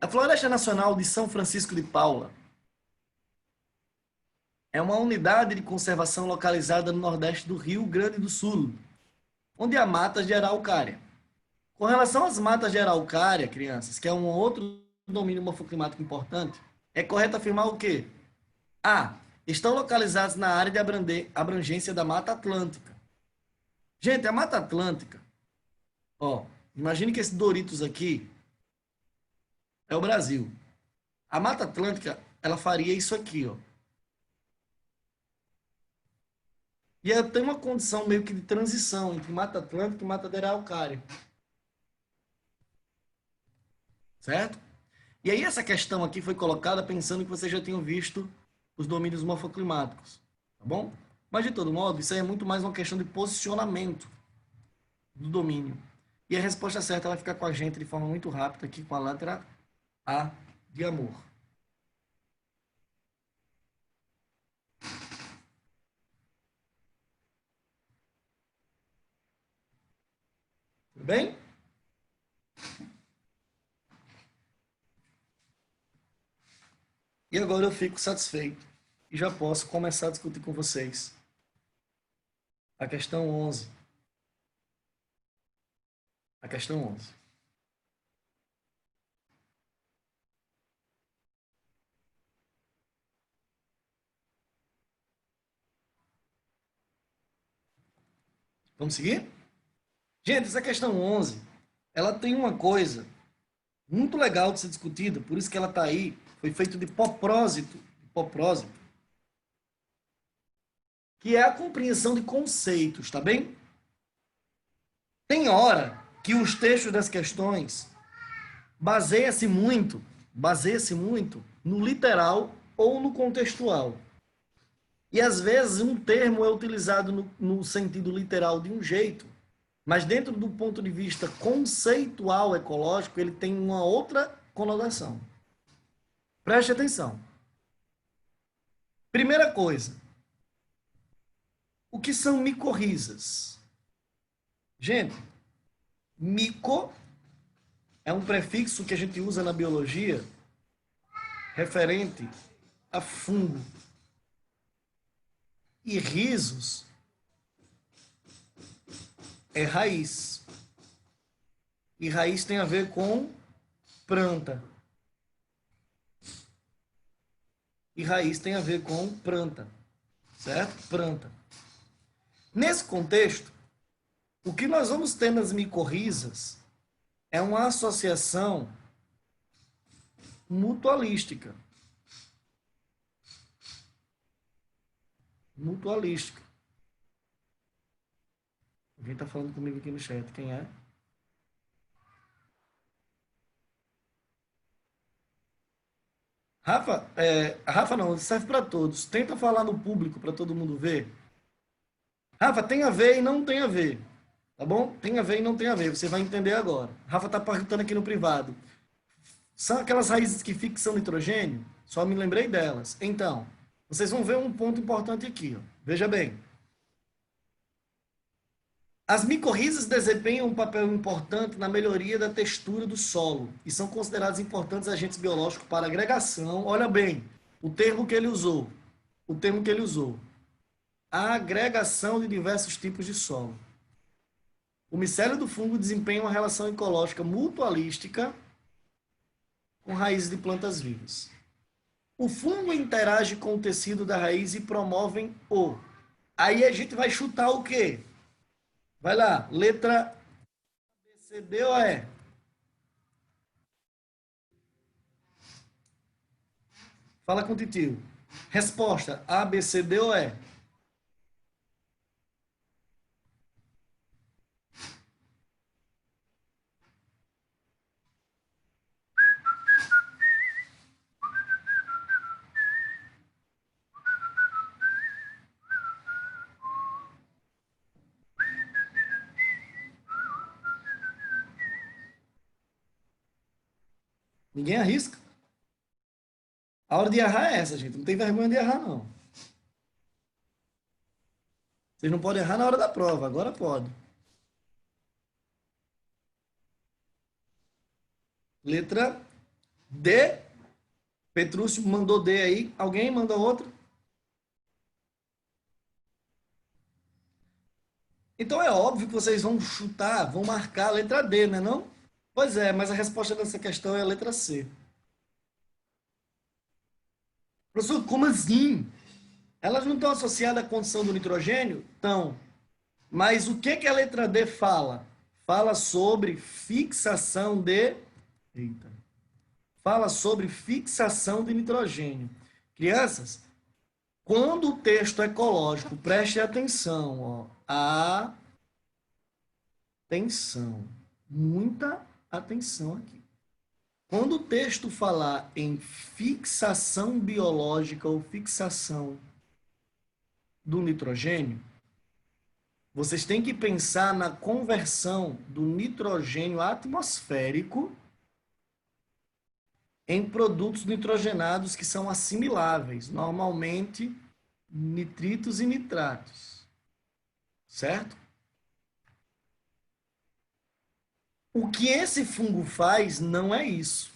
A Floresta Nacional de São Francisco de Paula é uma unidade de conservação localizada no nordeste do Rio Grande do Sul, onde há matas de araucária. Com relação às matas de araucária, crianças, que é um outro domínio morfoclimático importante, é correto afirmar o quê? A. Estão localizados na área de abrangência da Mata Atlântica. Gente, a Mata Atlântica, ó, imagine que esse Doritos aqui é o Brasil. A Mata Atlântica, ela faria isso aqui, ó. E ela tem uma condição meio que de transição entre Mata Atlântica e Mata de Araucária. Certo? E aí essa questão aqui foi colocada pensando que vocês já tinham visto os domínios morfoclimáticos, tá bom? Mas de todo modo, isso aí é muito mais uma questão de posicionamento do domínio. E a resposta certa vai ficar com a gente de forma muito rápida aqui com a letra A de amor. Tudo bem? E agora eu fico satisfeito e já posso começar a discutir com vocês a questão 11. A questão 11. Vamos seguir? Gente, essa questão 11, ela tem uma coisa muito legal de ser discutida, por isso que ela está aí, foi feito de propósito, que é a compreensão de conceitos, tá bem? Tem hora que os textos das questões baseia-se muito no literal ou no contextual. E às vezes um termo é utilizado no sentido literal de um jeito, mas dentro do ponto de vista conceitual ecológico, ele tem uma outra conotação. Preste atenção. Primeira coisa, o que são micorrizas? Gente, mico é um prefixo que a gente usa na biologia referente a fungo. E rhizos é raiz. E raiz tem a ver com planta. E raiz tem a ver com planta. Certo? Planta. Nesse contexto, o que nós vamos ter nas micorrizas é uma associação mutualística. Mutualística. Alguém está falando comigo aqui no chat. Quem é? Rafa, Rafa não, serve para todos. Tenta falar no público para todo mundo ver. Rafa, tem a ver e não tem a ver. Tá bom? Tem a ver e não tem a ver. Você vai entender agora. Rafa está perguntando aqui no privado. São aquelas raízes que fixam nitrogênio? Só me lembrei delas. Então, vocês vão ver um ponto importante aqui. Ó. Veja bem. As micorrizas desempenham um papel importante na melhoria da textura do solo e são considerados importantes agentes biológicos para agregação. Olha bem, o termo que ele usou. O termo que ele usou. A agregação de diversos tipos de solo. O micélio do fungo desempenha uma relação ecológica mutualística com raízes de plantas vivas. O fungo interage com o tecido da raiz e promovem o. Aí a gente vai chutar o quê? Vai lá, letra B, C, D ou E? Fala com o titio. Resposta, A, B, C, D ou E? Ninguém arrisca? A hora de errar é essa, gente. Não tem vergonha de errar, não. Vocês não podem errar na hora da prova. Agora pode. Letra D. Petrúcio mandou D aí. Alguém manda outra? Então é óbvio que vocês vão chutar, vão marcar a letra D, né não? Pois é, mas a resposta dessa questão é a letra C. Professor, como assim? Elas não estão associadas à condição do nitrogênio? Estão. Mas o que a letra D fala? Fala sobre fixação de... Eita. Fala sobre fixação de nitrogênio. Crianças, quando o texto ecológico, preste atenção, ó, atenção, muita atenção aqui. Quando o texto falar em fixação biológica ou fixação do nitrogênio, vocês têm que pensar na conversão do nitrogênio atmosférico em produtos nitrogenados que são assimiláveis, normalmente nitritos e nitratos. Certo? O que esse fungo faz não é isso.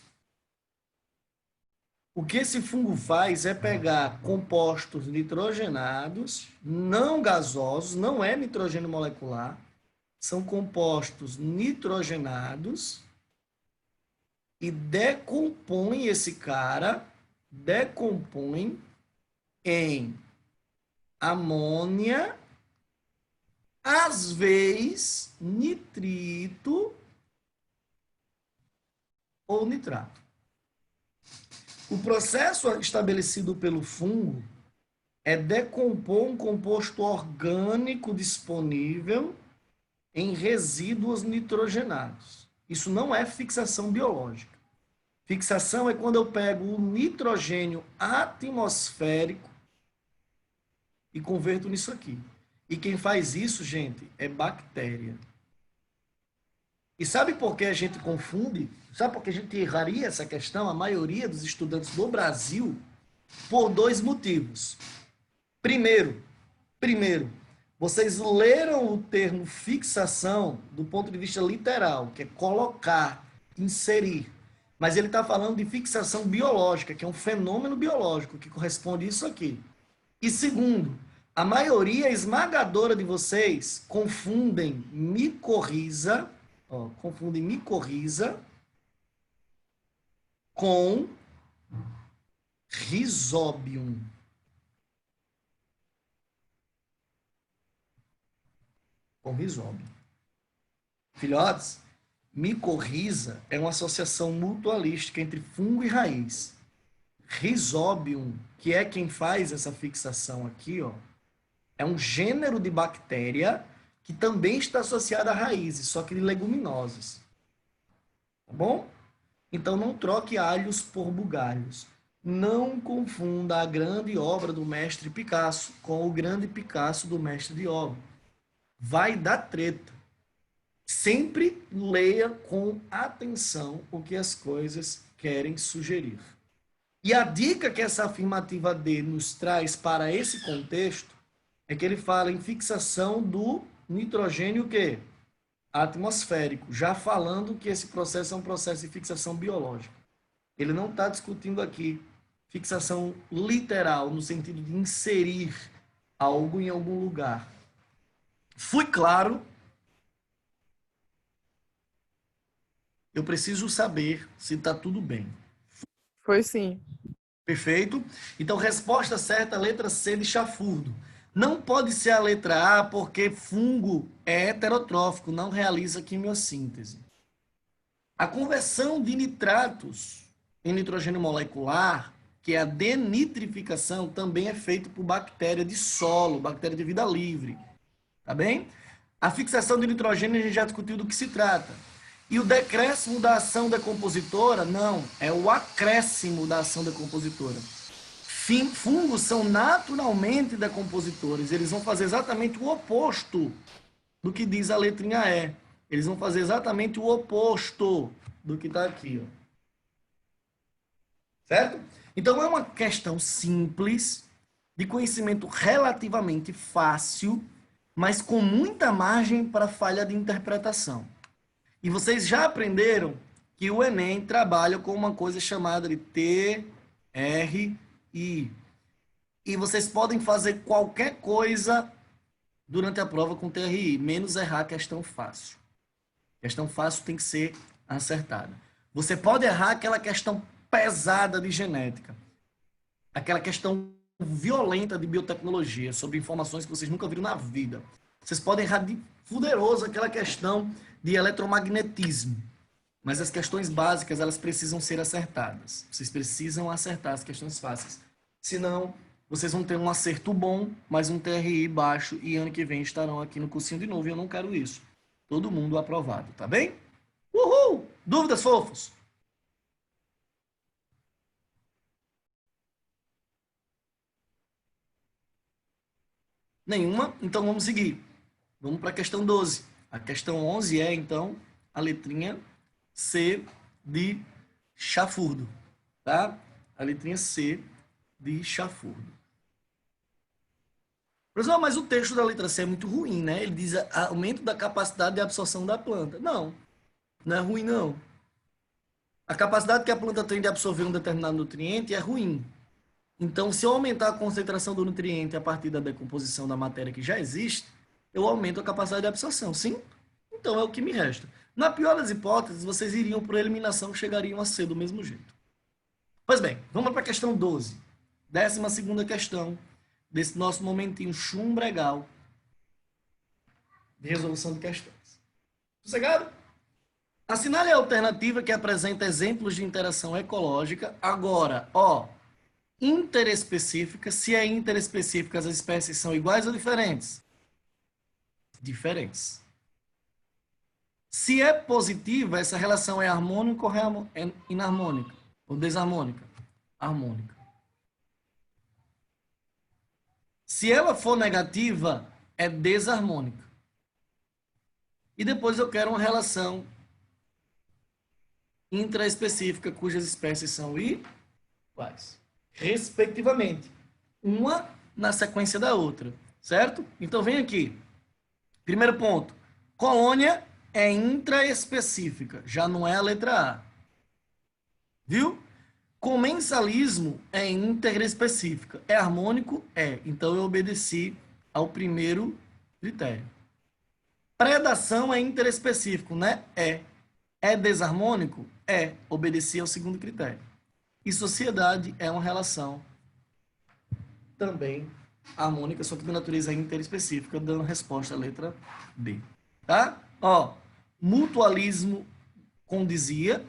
O que esse fungo faz é pegar compostos nitrogenados, não gasosos, não é nitrogênio molecular, são compostos nitrogenados e decompõe esse cara, decompõe em amônia, às vezes nitrito ou nitrato. O processo estabelecido pelo fungo é decompor um composto orgânico disponível em resíduos nitrogenados. Isso não é fixação biológica. Fixação é quando eu pego o nitrogênio atmosférico e converto nisso aqui. E quem faz isso, gente, é bactéria. E sabe por que a gente confunde? Sabe por que a gente erraria essa questão? A maioria dos estudantes do Brasil, por dois motivos. Primeiro, vocês leram o termo fixação do ponto de vista literal, que é colocar, inserir. Mas ele está falando de fixação biológica, que é um fenômeno biológico, que corresponde a isso aqui. E segundo, a maioria esmagadora de vocês confundem micorriza com Rhizobium. Filhotes, micorriza é uma associação mutualística entre fungo e raiz. Rhizobium, que é quem faz essa fixação aqui, ó, é um gênero de bactéria que também está associada a raízes, só que de leguminosas. Tá bom? Então, não troque alhos por bugalhos. Não confunda a grande obra do mestre Picasso com o grande Picasso do mestre de obra. Vai dar treta. Sempre leia com atenção o que as coisas querem sugerir. E a dica que essa afirmativa D nos traz para esse contexto é que ele fala em fixação do nitrogênio que atmosférico, já falando que esse processo é um processo de fixação biológica. Ele não está discutindo aqui fixação literal, no sentido de inserir algo em algum lugar. Fui claro? Eu preciso saber se está tudo bem. Foi sim. Perfeito? Então, resposta certa, letra C de chafurdo. Não pode ser a letra A porque fungo é heterotrófico, não realiza quimiossíntese. A conversão de nitratos em nitrogênio molecular, que é a denitrificação, também é feita por bactéria de solo, bactéria de vida livre. Tá bem? A fixação de nitrogênio a gente já discutiu do que se trata. E o decréscimo da ação decompositora, não, é o acréscimo da ação decompositora. Fungos são naturalmente decompositores, eles vão fazer exatamente o oposto do que diz a letrinha E. Eles vão fazer exatamente o oposto do que está aqui. Ó. Certo? Então, é uma questão simples, de conhecimento relativamente fácil, mas com muita margem para falha de interpretação. E vocês já aprenderam que o Enem trabalha com uma coisa chamada de TRI. E vocês podem fazer qualquer coisa durante a prova com TRI, menos errar a questão fácil. A questão fácil tem que ser acertada. Você pode errar aquela questão pesada de genética. aquela questão violenta de biotecnologia, sobre informações que vocês nunca viram na vida. Vocês podem errar de fuderoso aquela questão de eletromagnetismo. Mas as questões básicas, elas precisam ser acertadas. Vocês precisam acertar as questões fáceis. Senão, vocês vão ter um acerto bom, mas um TRI baixo, e ano que vem estarão aqui no cursinho de novo, e eu não quero isso. Todo mundo aprovado, tá bem? Uhul! Dúvidas, fofos? Nenhuma? Então vamos seguir. Vamos para a questão 12. A questão 11 é, então, a letrinha C de chafurdo, tá? A letrinha C de chafurdo. Professor, mas o texto da letra C é muito ruim, né? Ele diz aumento da capacidade de absorção da planta. Não, não é ruim, não. A capacidade que a planta tem de absorver um determinado nutriente é ruim. Então, se eu aumentar a concentração do nutriente a partir da decomposição da matéria que já existe, eu aumento a capacidade de absorção, sim? Então, é o que me resta. Na pior das hipóteses, vocês iriam por eliminação e chegariam a C do mesmo jeito. Pois bem, vamos para a questão 12. 12ª questão desse nosso momentinho chumbregal de resolução de questões. Sossegado? Assinale a alternativa que apresenta exemplos de interação ecológica. Agora, interespecífica. Se é interespecífica, as espécies são iguais ou diferentes? Diferentes. Se é positiva, essa relação é harmônica ou é inarmônica? Ou desarmônica? Harmônica. Se ela for negativa, é desarmônica. E depois eu quero uma relação intraespecífica, cujas espécies são iguais, respectivamente. Uma na sequência da outra, certo? Então vem aqui. Primeiro ponto. Colônia é intraespecífica, já não é a letra A. Viu? Comensalismo é interespecífica. É harmônico? É. Então eu obedeci ao primeiro critério. Predação é interespecífico, né? É. É desarmônico? É. Obedeci ao segundo critério. E sociedade é uma relação também harmônica, só que de natureza interespecífica, dando resposta à letra B. Tá? Mutualismo condizia,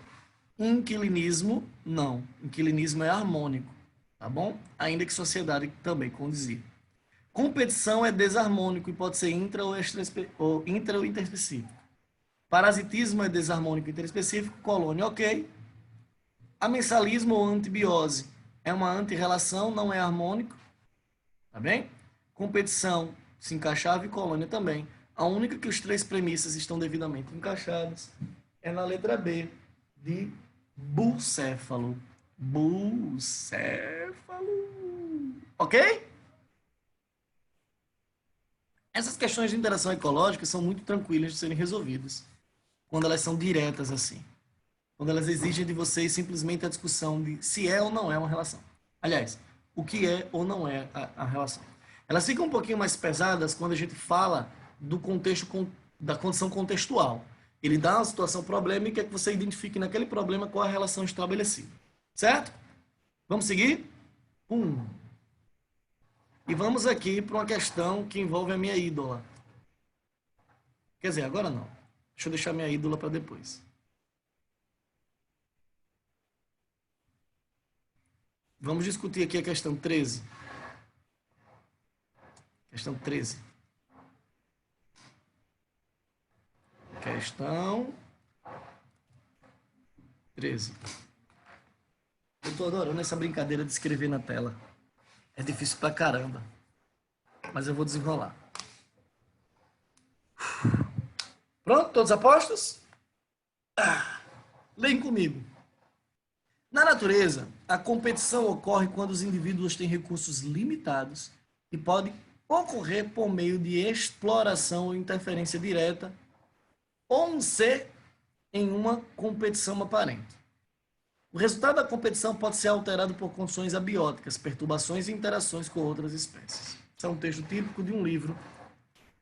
inquilinismo não. Inquilinismo é harmônico, tá bom? Ainda que sociedade também condizia. Competição é desarmônico e pode ser intra ou interespecífico. Parasitismo é desarmônico e interespecífico. Colônia, ok. Amensalismo ou antibiose é uma antirrelação, não é harmônico. Tá bem? Competição se encaixava e colônia também. A única que os três premissas estão devidamente encaixadas é na letra B, de bucéfalo. Bucéfalo. Ok? Essas questões de interação ecológica são muito tranquilas de serem resolvidas quando elas são diretas assim. Quando elas exigem de vocês simplesmente a discussão de se é ou não é uma relação. Aliás, o que é ou não é a relação. Elas ficam um pouquinho mais pesadas quando a gente fala do contexto, da condição contextual. Ele dá uma situação problema e quer que você identifique naquele problema qual a relação estabelecida. Certo? Vamos seguir? E vamos aqui para uma questão que envolve a minha ídola. Quer dizer, agora não. Deixa eu deixar minha ídola para depois. Vamos discutir aqui a questão 13. Questão 13. Questão 13. Eu tô adorando essa brincadeira de escrever na tela. É difícil pra caramba. Mas eu vou desenrolar. Pronto? Todos apostos? Leem comigo. Na natureza, a competição ocorre quando os indivíduos têm recursos limitados e pode ocorrer por meio de exploração ou interferência direta ou um ser em uma competição aparente. O resultado da competição pode ser alterado por condições abióticas, perturbações e interações com outras espécies. Isso é um texto típico de um livro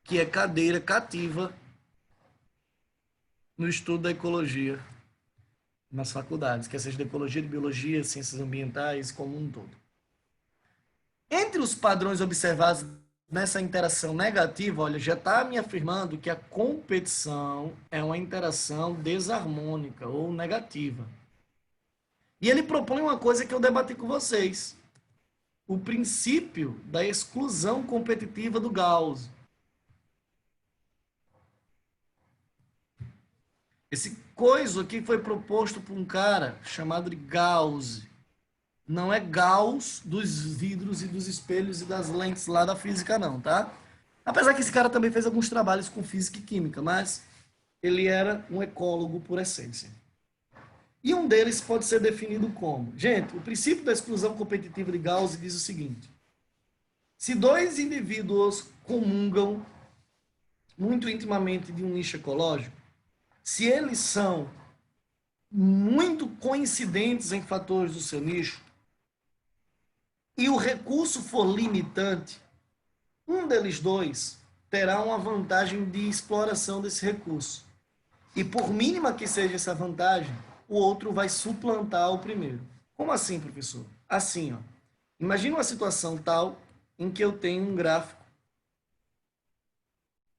que é cadeira cativa no estudo da ecologia nas faculdades, quer seja de ecologia, de biologia, ciências ambientais, como um todo. Entre os padrões observados nessa interação negativa, olha, já está me afirmando que a competição é uma interação desarmônica ou negativa. E ele propõe uma coisa que eu debati com vocês: o princípio da exclusão competitiva do Gauss. Esse coisa aqui foi proposto por um cara chamado de Gauss. Não é Gauss dos vidros e dos espelhos e das lentes lá da física, não, tá? Apesar que esse cara também fez alguns trabalhos com física e química, mas ele era um ecólogo por essência. E um deles pode ser definido como: gente, o princípio da exclusão competitiva de Gauss diz o seguinte: se dois indivíduos comungam muito intimamente de um nicho ecológico, se eles são muito coincidentes em fatores do seu nicho e o recurso for limitante, um deles dois terá uma vantagem de exploração desse recurso. E por mínima que seja essa vantagem, o outro vai suplantar o primeiro. Como assim, professor? Assim, ó. Imagina uma situação tal em que eu tenho um gráfico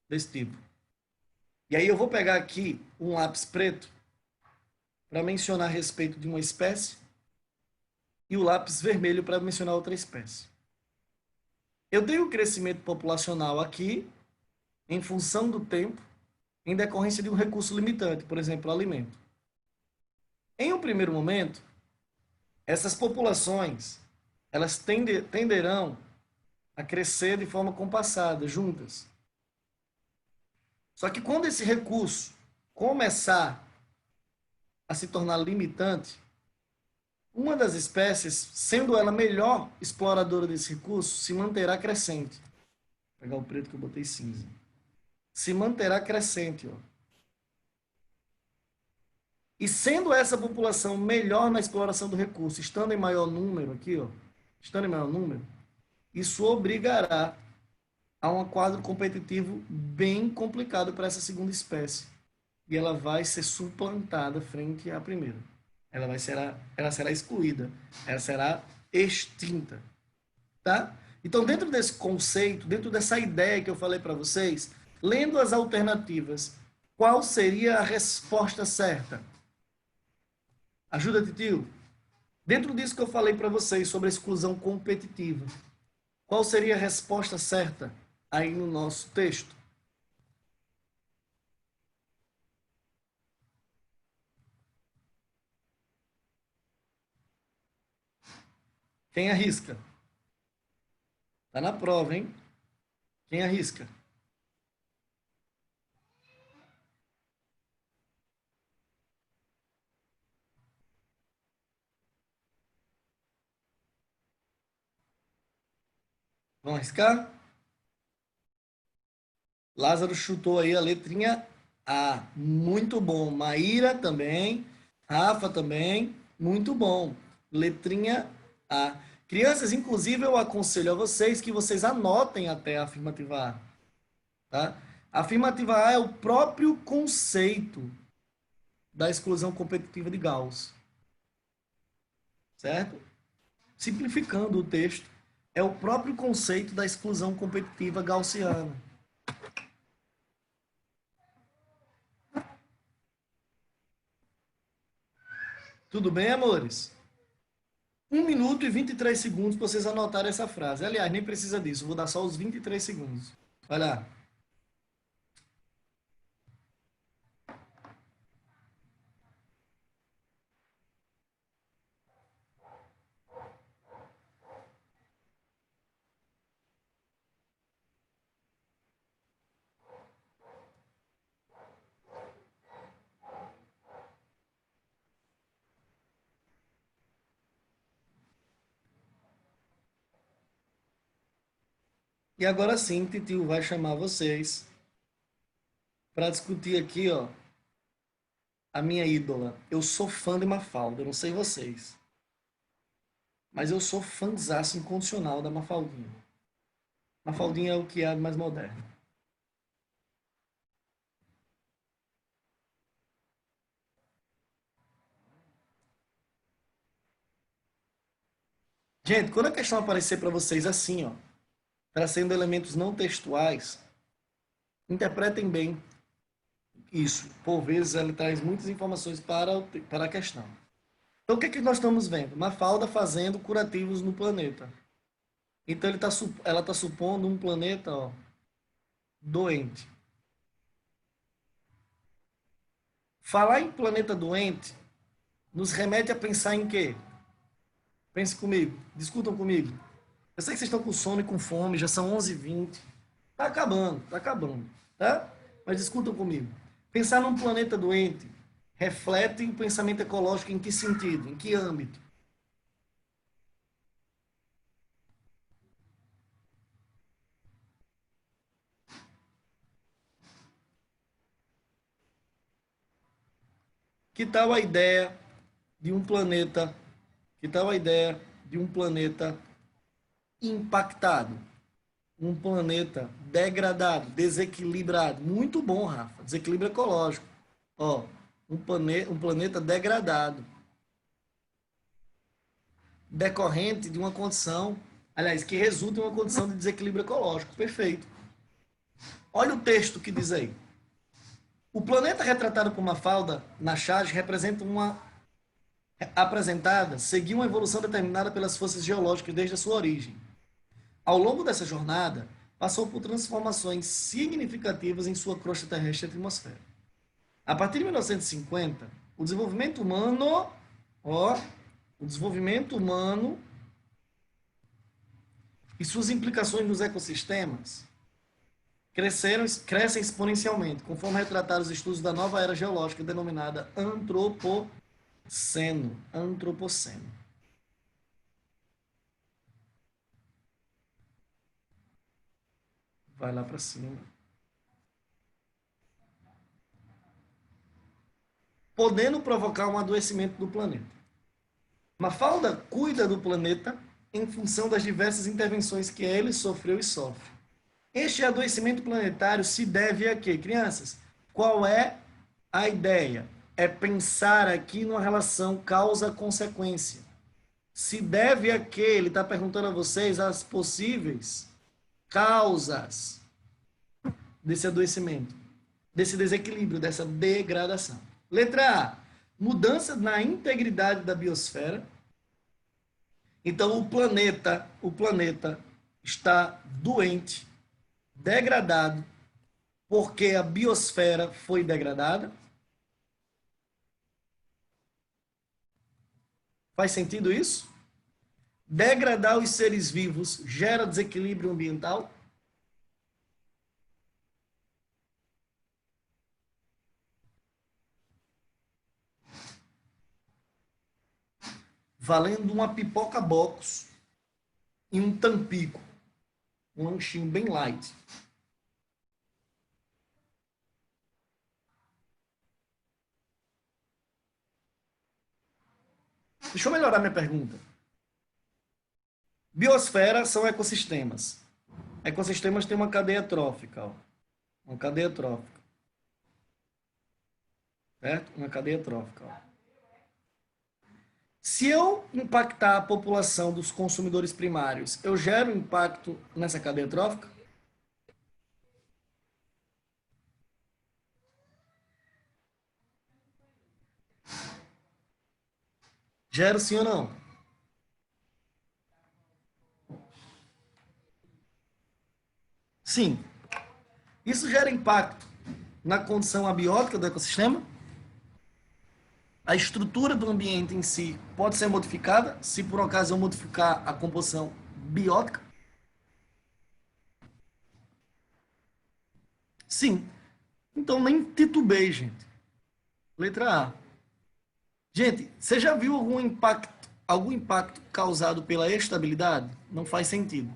desse tipo. E aí eu vou pegar aqui um lápis preto para mencionar a respeito de uma espécie e o lápis vermelho para mencionar outra espécie. Eu tenho o crescimento populacional aqui em função do tempo, em decorrência de um recurso limitante, por exemplo, o alimento. Em um primeiro momento, essas populações elas tenderão a crescer de forma compassada, juntas. Só que quando esse recurso começar a se tornar limitante, uma das espécies, sendo ela melhor exploradora desse recurso, se manterá crescente. Vou pegar o preto que eu botei cinza. Se manterá crescente, ó. E sendo essa população melhor na exploração do recurso, estando em maior número aqui, ó, estando em maior número, isso obrigará a um quadro competitivo bem complicado para essa segunda espécie. E ela vai ser suplantada frente à primeira. Ela será excluída, ela será extinta, tá? Então, dentro desse conceito, dentro dessa ideia que eu falei para vocês, lendo as alternativas, qual seria a resposta certa? Ajuda, titio? Dentro disso que eu falei para vocês sobre a exclusão competitiva, qual seria a resposta certa aí no nosso texto? Quem arrisca? Tá na prova, hein? Quem arrisca? Vão arriscar? Lázaro chutou aí a letrinha A. Muito bom. Maíra também. Rafa também. Muito bom. Letrinha A. Crianças, inclusive, eu aconselho a vocês que vocês anotem até a afirmativa A. Tá? A afirmativa A é o próprio conceito da exclusão competitiva de Gauss. Certo? Simplificando o texto, é o próprio conceito da exclusão competitiva gaussiana. Tudo bem, amores? 1 minuto e 23 segundos para vocês anotarem essa frase. Aliás, nem precisa disso, vou dar só os 23 segundos. Vai lá. E agora sim, Titio vai chamar vocês para discutir aqui, ó, a minha ídola. Eu sou fã de Mafalda, eu não sei vocês, mas eu sou fãzaço incondicional da Mafaldinha. Mafaldinha é o que há de mais moderno. Gente, quando a questão aparecer para vocês assim, ó, trazendo elementos não textuais, interpretem bem isso. Por vezes, ela traz muitas informações para a questão. Então, o que é que nós estamos vendo? Mafalda fazendo curativos no planeta. Então, ela está supondo um planeta, ó, doente. Falar em planeta doente nos remete a pensar em quê? Pense comigo, discutam comigo. Eu sei que vocês estão com sono e com fome, já são 11h20. Tá acabando, tá? Mas discutam comigo. Pensar num planeta doente reflete o pensamento ecológico em que sentido? Em que âmbito? Que tal a ideia de um planeta? Que tal a ideia de um planeta impactado? Um planeta degradado, desequilibrado. Muito bom, Rafa. Desequilíbrio ecológico. Ó, um planeta degradado. Decorrente de uma condição, aliás, que resulta em uma condição de desequilíbrio ecológico. Perfeito. Olha o texto que diz aí. O planeta retratado por Mafalda na charge representa uma apresentada, seguiu uma evolução determinada pelas forças geológicas desde a sua origem. Ao longo dessa jornada, passou por transformações significativas em sua crosta terrestre e atmosfera. A partir de 1950, o desenvolvimento humano, e suas implicações nos ecossistemas crescem exponencialmente, conforme retrataram os estudos da nova era geológica denominada Antropoceno. Vai lá para cima. Podendo provocar um adoecimento do planeta. Mafalda cuida do planeta em função das diversas intervenções que ele sofreu e sofre. Este adoecimento planetário se deve a quê? Crianças, qual é a ideia? É pensar aqui numa relação causa-consequência. Se deve a quê? Ele está perguntando a vocês as possíveis causas desse adoecimento, desse desequilíbrio, dessa degradação. Letra A, mudança na integridade da biosfera. Então, o planeta está doente, degradado, porque a biosfera foi degradada. Faz sentido isso? Degradar os seres vivos gera desequilíbrio ambiental? Valendo uma pipoca box e um tampico. Um lanchinho bem light. Deixa eu melhorar minha pergunta. Biosfera são ecossistemas. Ecossistemas têm uma cadeia trófica. Ó. Uma cadeia trófica. Certo? Uma cadeia trófica. Ó. Se eu impactar a população dos consumidores primários, eu gero impacto nessa cadeia trófica? Gero sim ou não? Sim. Isso gera impacto na condição abiótica do ecossistema? A estrutura do ambiente em si pode ser modificada se por acaso eu modificar a composição biótica? Sim. Então nem titubei, gente. Letra A. Gente, você já viu algum impacto causado pela estabilidade? Não faz sentido.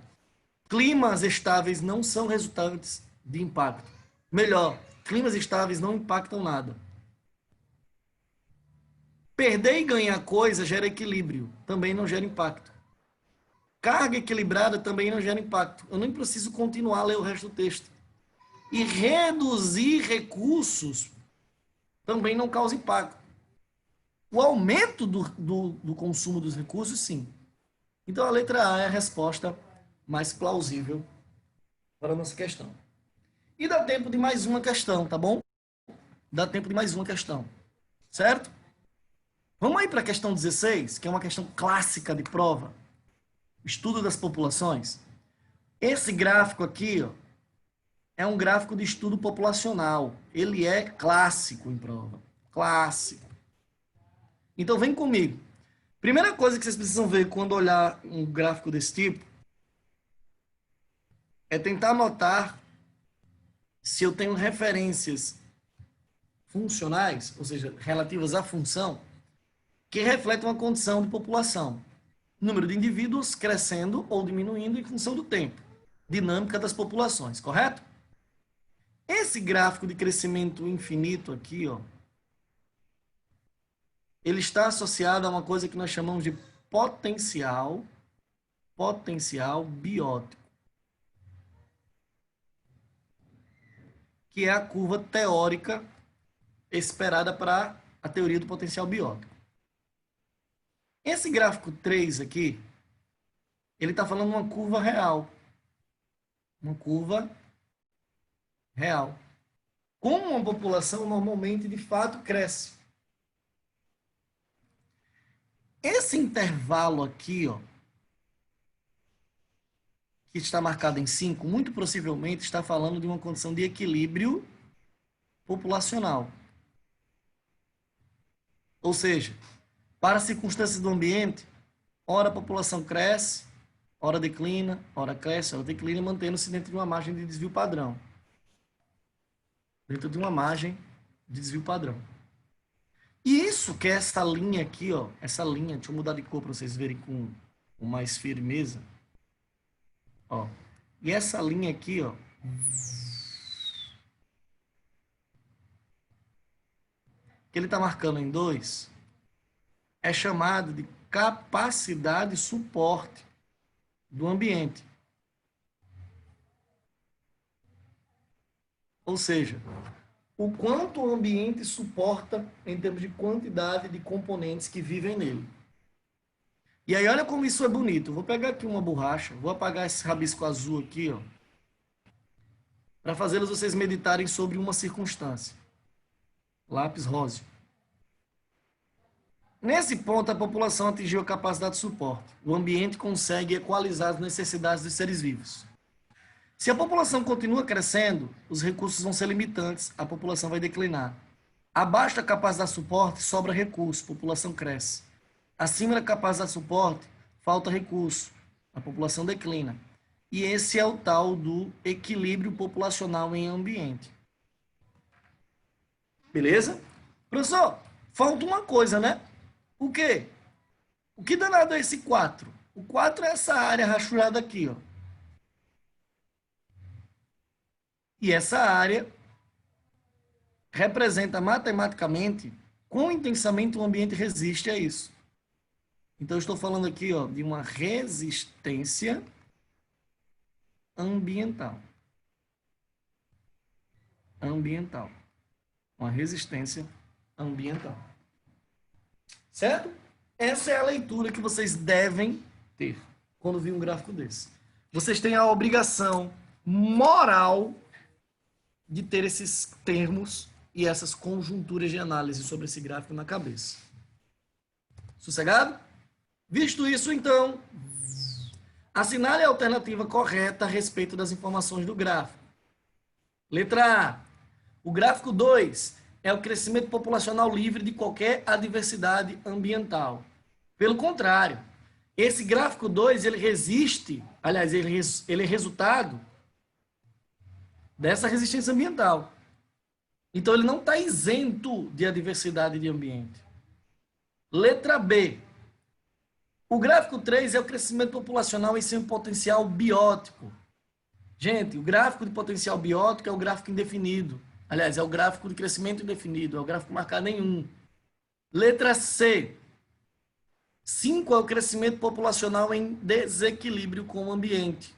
Climas estáveis não são resultantes de impacto. Melhor, climas estáveis não impactam nada. Perder e ganhar coisa gera equilíbrio, também não gera impacto. Carga equilibrada também não gera impacto. Eu nem preciso continuar a ler o resto do texto. E reduzir recursos também não causa impacto. O aumento do consumo dos recursos, sim. Então, a letra A é a resposta mais plausível para a nossa questão. E dá tempo de mais uma questão, tá bom? Dá tempo de mais uma questão, certo? Vamos aí para a questão 16, que é uma questão clássica de prova. Estudo das populações. Esse gráfico aqui, ó, é um gráfico de estudo populacional. Ele é clássico em prova. Clássico. Então, vem comigo. Primeira coisa que vocês precisam ver quando olhar um gráfico desse tipo é tentar notar se eu tenho referências funcionais, ou seja, relativas à função, que refletem uma condição de população. Número de indivíduos crescendo ou diminuindo em função do tempo. Dinâmica das populações, correto? Esse gráfico de crescimento infinito aqui, ó, ele está associado a uma coisa que nós chamamos de potencial biótico, que é a curva teórica esperada para a teoria do potencial biótico. Esse gráfico 3 aqui, ele está falando uma curva real. Uma curva real. Como uma população normalmente, de fato, cresce. Esse intervalo aqui, ó, que está marcado em 5, muito possivelmente está falando de uma condição de equilíbrio populacional. Ou seja, para circunstâncias do ambiente, ora a população cresce, ora declina, ora cresce, ora declina, mantendo-se dentro de uma margem de desvio padrão. Dentro de uma margem de desvio padrão. E isso que é essa linha aqui, ó, essa linha, deixa eu mudar de cor para vocês verem com mais firmeza. Ó, e essa linha aqui, ó, que ele está marcando em 2, é chamado de capacidade de suporte do ambiente. Ou seja, o quanto o ambiente suporta em termos de quantidade de componentes que vivem nele. E aí, olha como isso é bonito. Vou pegar aqui uma borracha, vou apagar esse rabisco azul aqui, ó, para fazê-los vocês meditarem sobre uma circunstância. Lápis rosa. Nesse ponto, a população atingiu a capacidade de suporte. O ambiente consegue equalizar as necessidades dos seres vivos. Se a população continua crescendo, os recursos vão ser limitantes, a população vai declinar. Abaixo da capacidade de suporte, sobra recurso, a população cresce. Acima da capacidade de suporte, falta recurso, a população declina. E esse é o tal do equilíbrio populacional em ambiente. Beleza? Professor, falta uma coisa, né? O quê? O que danado é esse 4? O 4 é essa área rachurada aqui, ó. E essa área representa matematicamente quão intensamente o ambiente resiste a isso. Então, eu estou falando aqui, ó, de uma resistência ambiental. Ambiental. Uma resistência ambiental. Certo? Essa é a leitura que vocês devem ter quando vir um gráfico desse. Vocês têm a obrigação moral de ter esses termos e essas conjunturas de análise sobre esse gráfico na cabeça. Sossegado? Visto isso, então, assinale a alternativa correta a respeito das informações do gráfico. Letra A. O gráfico 2 é o crescimento populacional livre de qualquer adversidade ambiental. Pelo contrário, esse gráfico 2, ele resiste, aliás, ele é resultado dessa resistência ambiental. Então, ele não está isento de adversidade de ambiente. Letra B. O gráfico 3 é o crescimento populacional em seu potencial biótico. Gente, o gráfico de potencial biótico é o gráfico indefinido. Aliás, é o gráfico de crescimento indefinido, é o gráfico marcado em 1. Letra C. 5 é o crescimento populacional em desequilíbrio com o ambiente.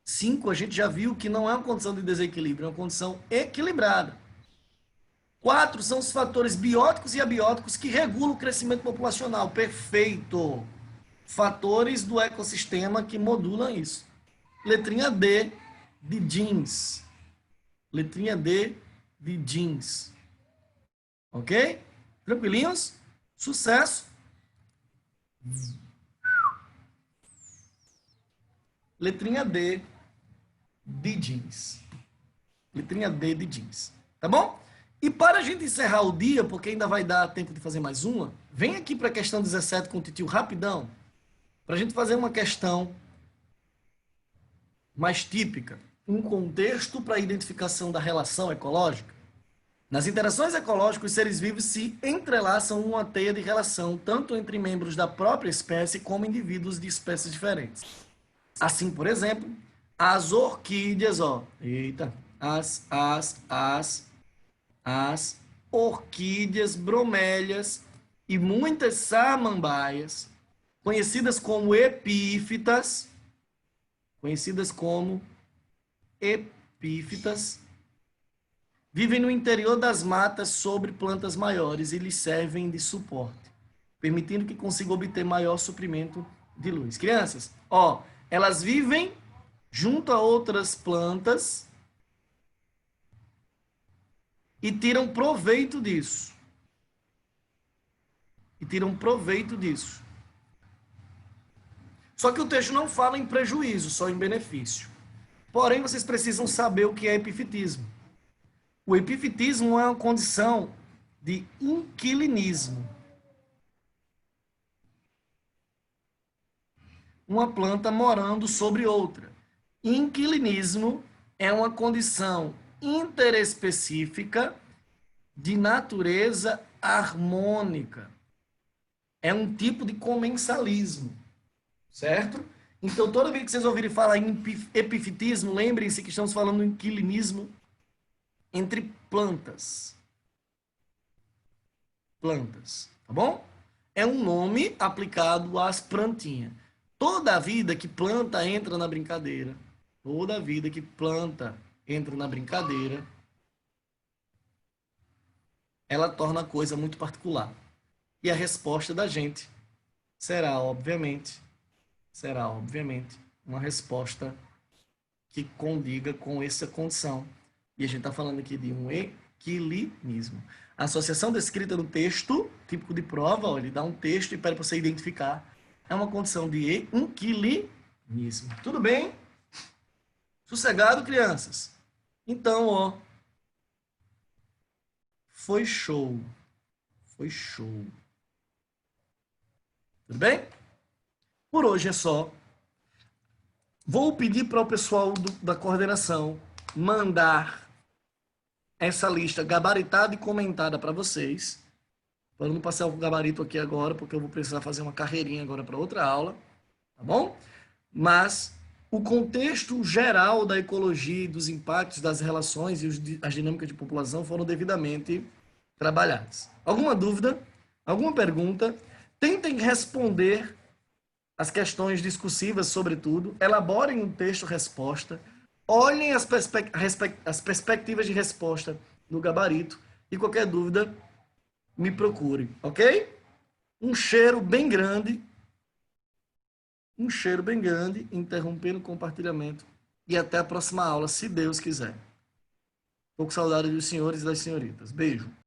5, a gente já viu que não é uma condição de desequilíbrio, é uma condição equilibrada. 4 são os fatores bióticos e abióticos que regulam o crescimento populacional. Perfeito. fatores do ecossistema que modulam isso. Letrinha D de jeans. Letrinha D de jeans. Ok? Tranquilinhos? Sucesso! Letrinha D de jeans. Letrinha D de jeans. Tá bom? E para a gente encerrar o dia, porque ainda vai dar tempo de fazer mais uma, vem aqui para a questão 17 com o titio rapidão, para a gente fazer uma questão mais típica. Um contexto para a identificação da relação ecológica. Nas interações ecológicas, os seres vivos se entrelaçam numa teia de relação, tanto entre membros da própria espécie como indivíduos de espécies diferentes. Assim, por exemplo, as orquídeas, as orquídeas, bromélias e muitas samambaias, conhecidas como epífitas, vivem no interior das matas sobre plantas maiores e lhes servem de suporte, permitindo que consigam obter maior suprimento de luz. Crianças, elas vivem junto a outras plantas e tiram proveito disso. Só que o texto não fala em prejuízo, só em benefício. Porém, vocês precisam saber o que é epifitismo. O epifitismo é uma condição de inquilinismo. Uma planta morando sobre outra. Inquilinismo é uma condição interespecífica de natureza harmônica. É um tipo de comensalismo, certo? Então, toda vez que vocês ouvirem falar em epifitismo, lembrem-se que estamos falando em inquilinismo entre plantas. Tá bom? É um nome aplicado às plantinhas. Toda vida que planta entra na brincadeira, ela torna a coisa muito particular. E a resposta da gente será, obviamente, uma resposta que condiga com essa condição. E a gente está falando aqui de um equilinismo. A associação descrita no texto, típico de prova, ele dá um texto e pede para você identificar. É uma condição de inquilinismo. Tudo bem? Sossegado, crianças? Então, foi show. Tudo bem? Por hoje é só. Vou pedir para o pessoal da coordenação mandar essa lista gabaritada e comentada para vocês. Para não passar o gabarito aqui agora, porque eu vou precisar fazer uma carreirinha agora para outra aula, tá bom? Mas o contexto geral da ecologia e dos impactos das relações e as dinâmicas de população foram devidamente trabalhados. Alguma dúvida? Alguma pergunta? Tentem responder as questões discursivas, sobretudo. Elaborem um texto-resposta. Olhem as perspectivas de resposta no gabarito. E qualquer dúvida, me procure, ok? Um cheiro bem grande, interrompendo o compartilhamento. E até a próxima aula, se Deus quiser. Tô com saudade dos senhores e das senhoritas. Beijo.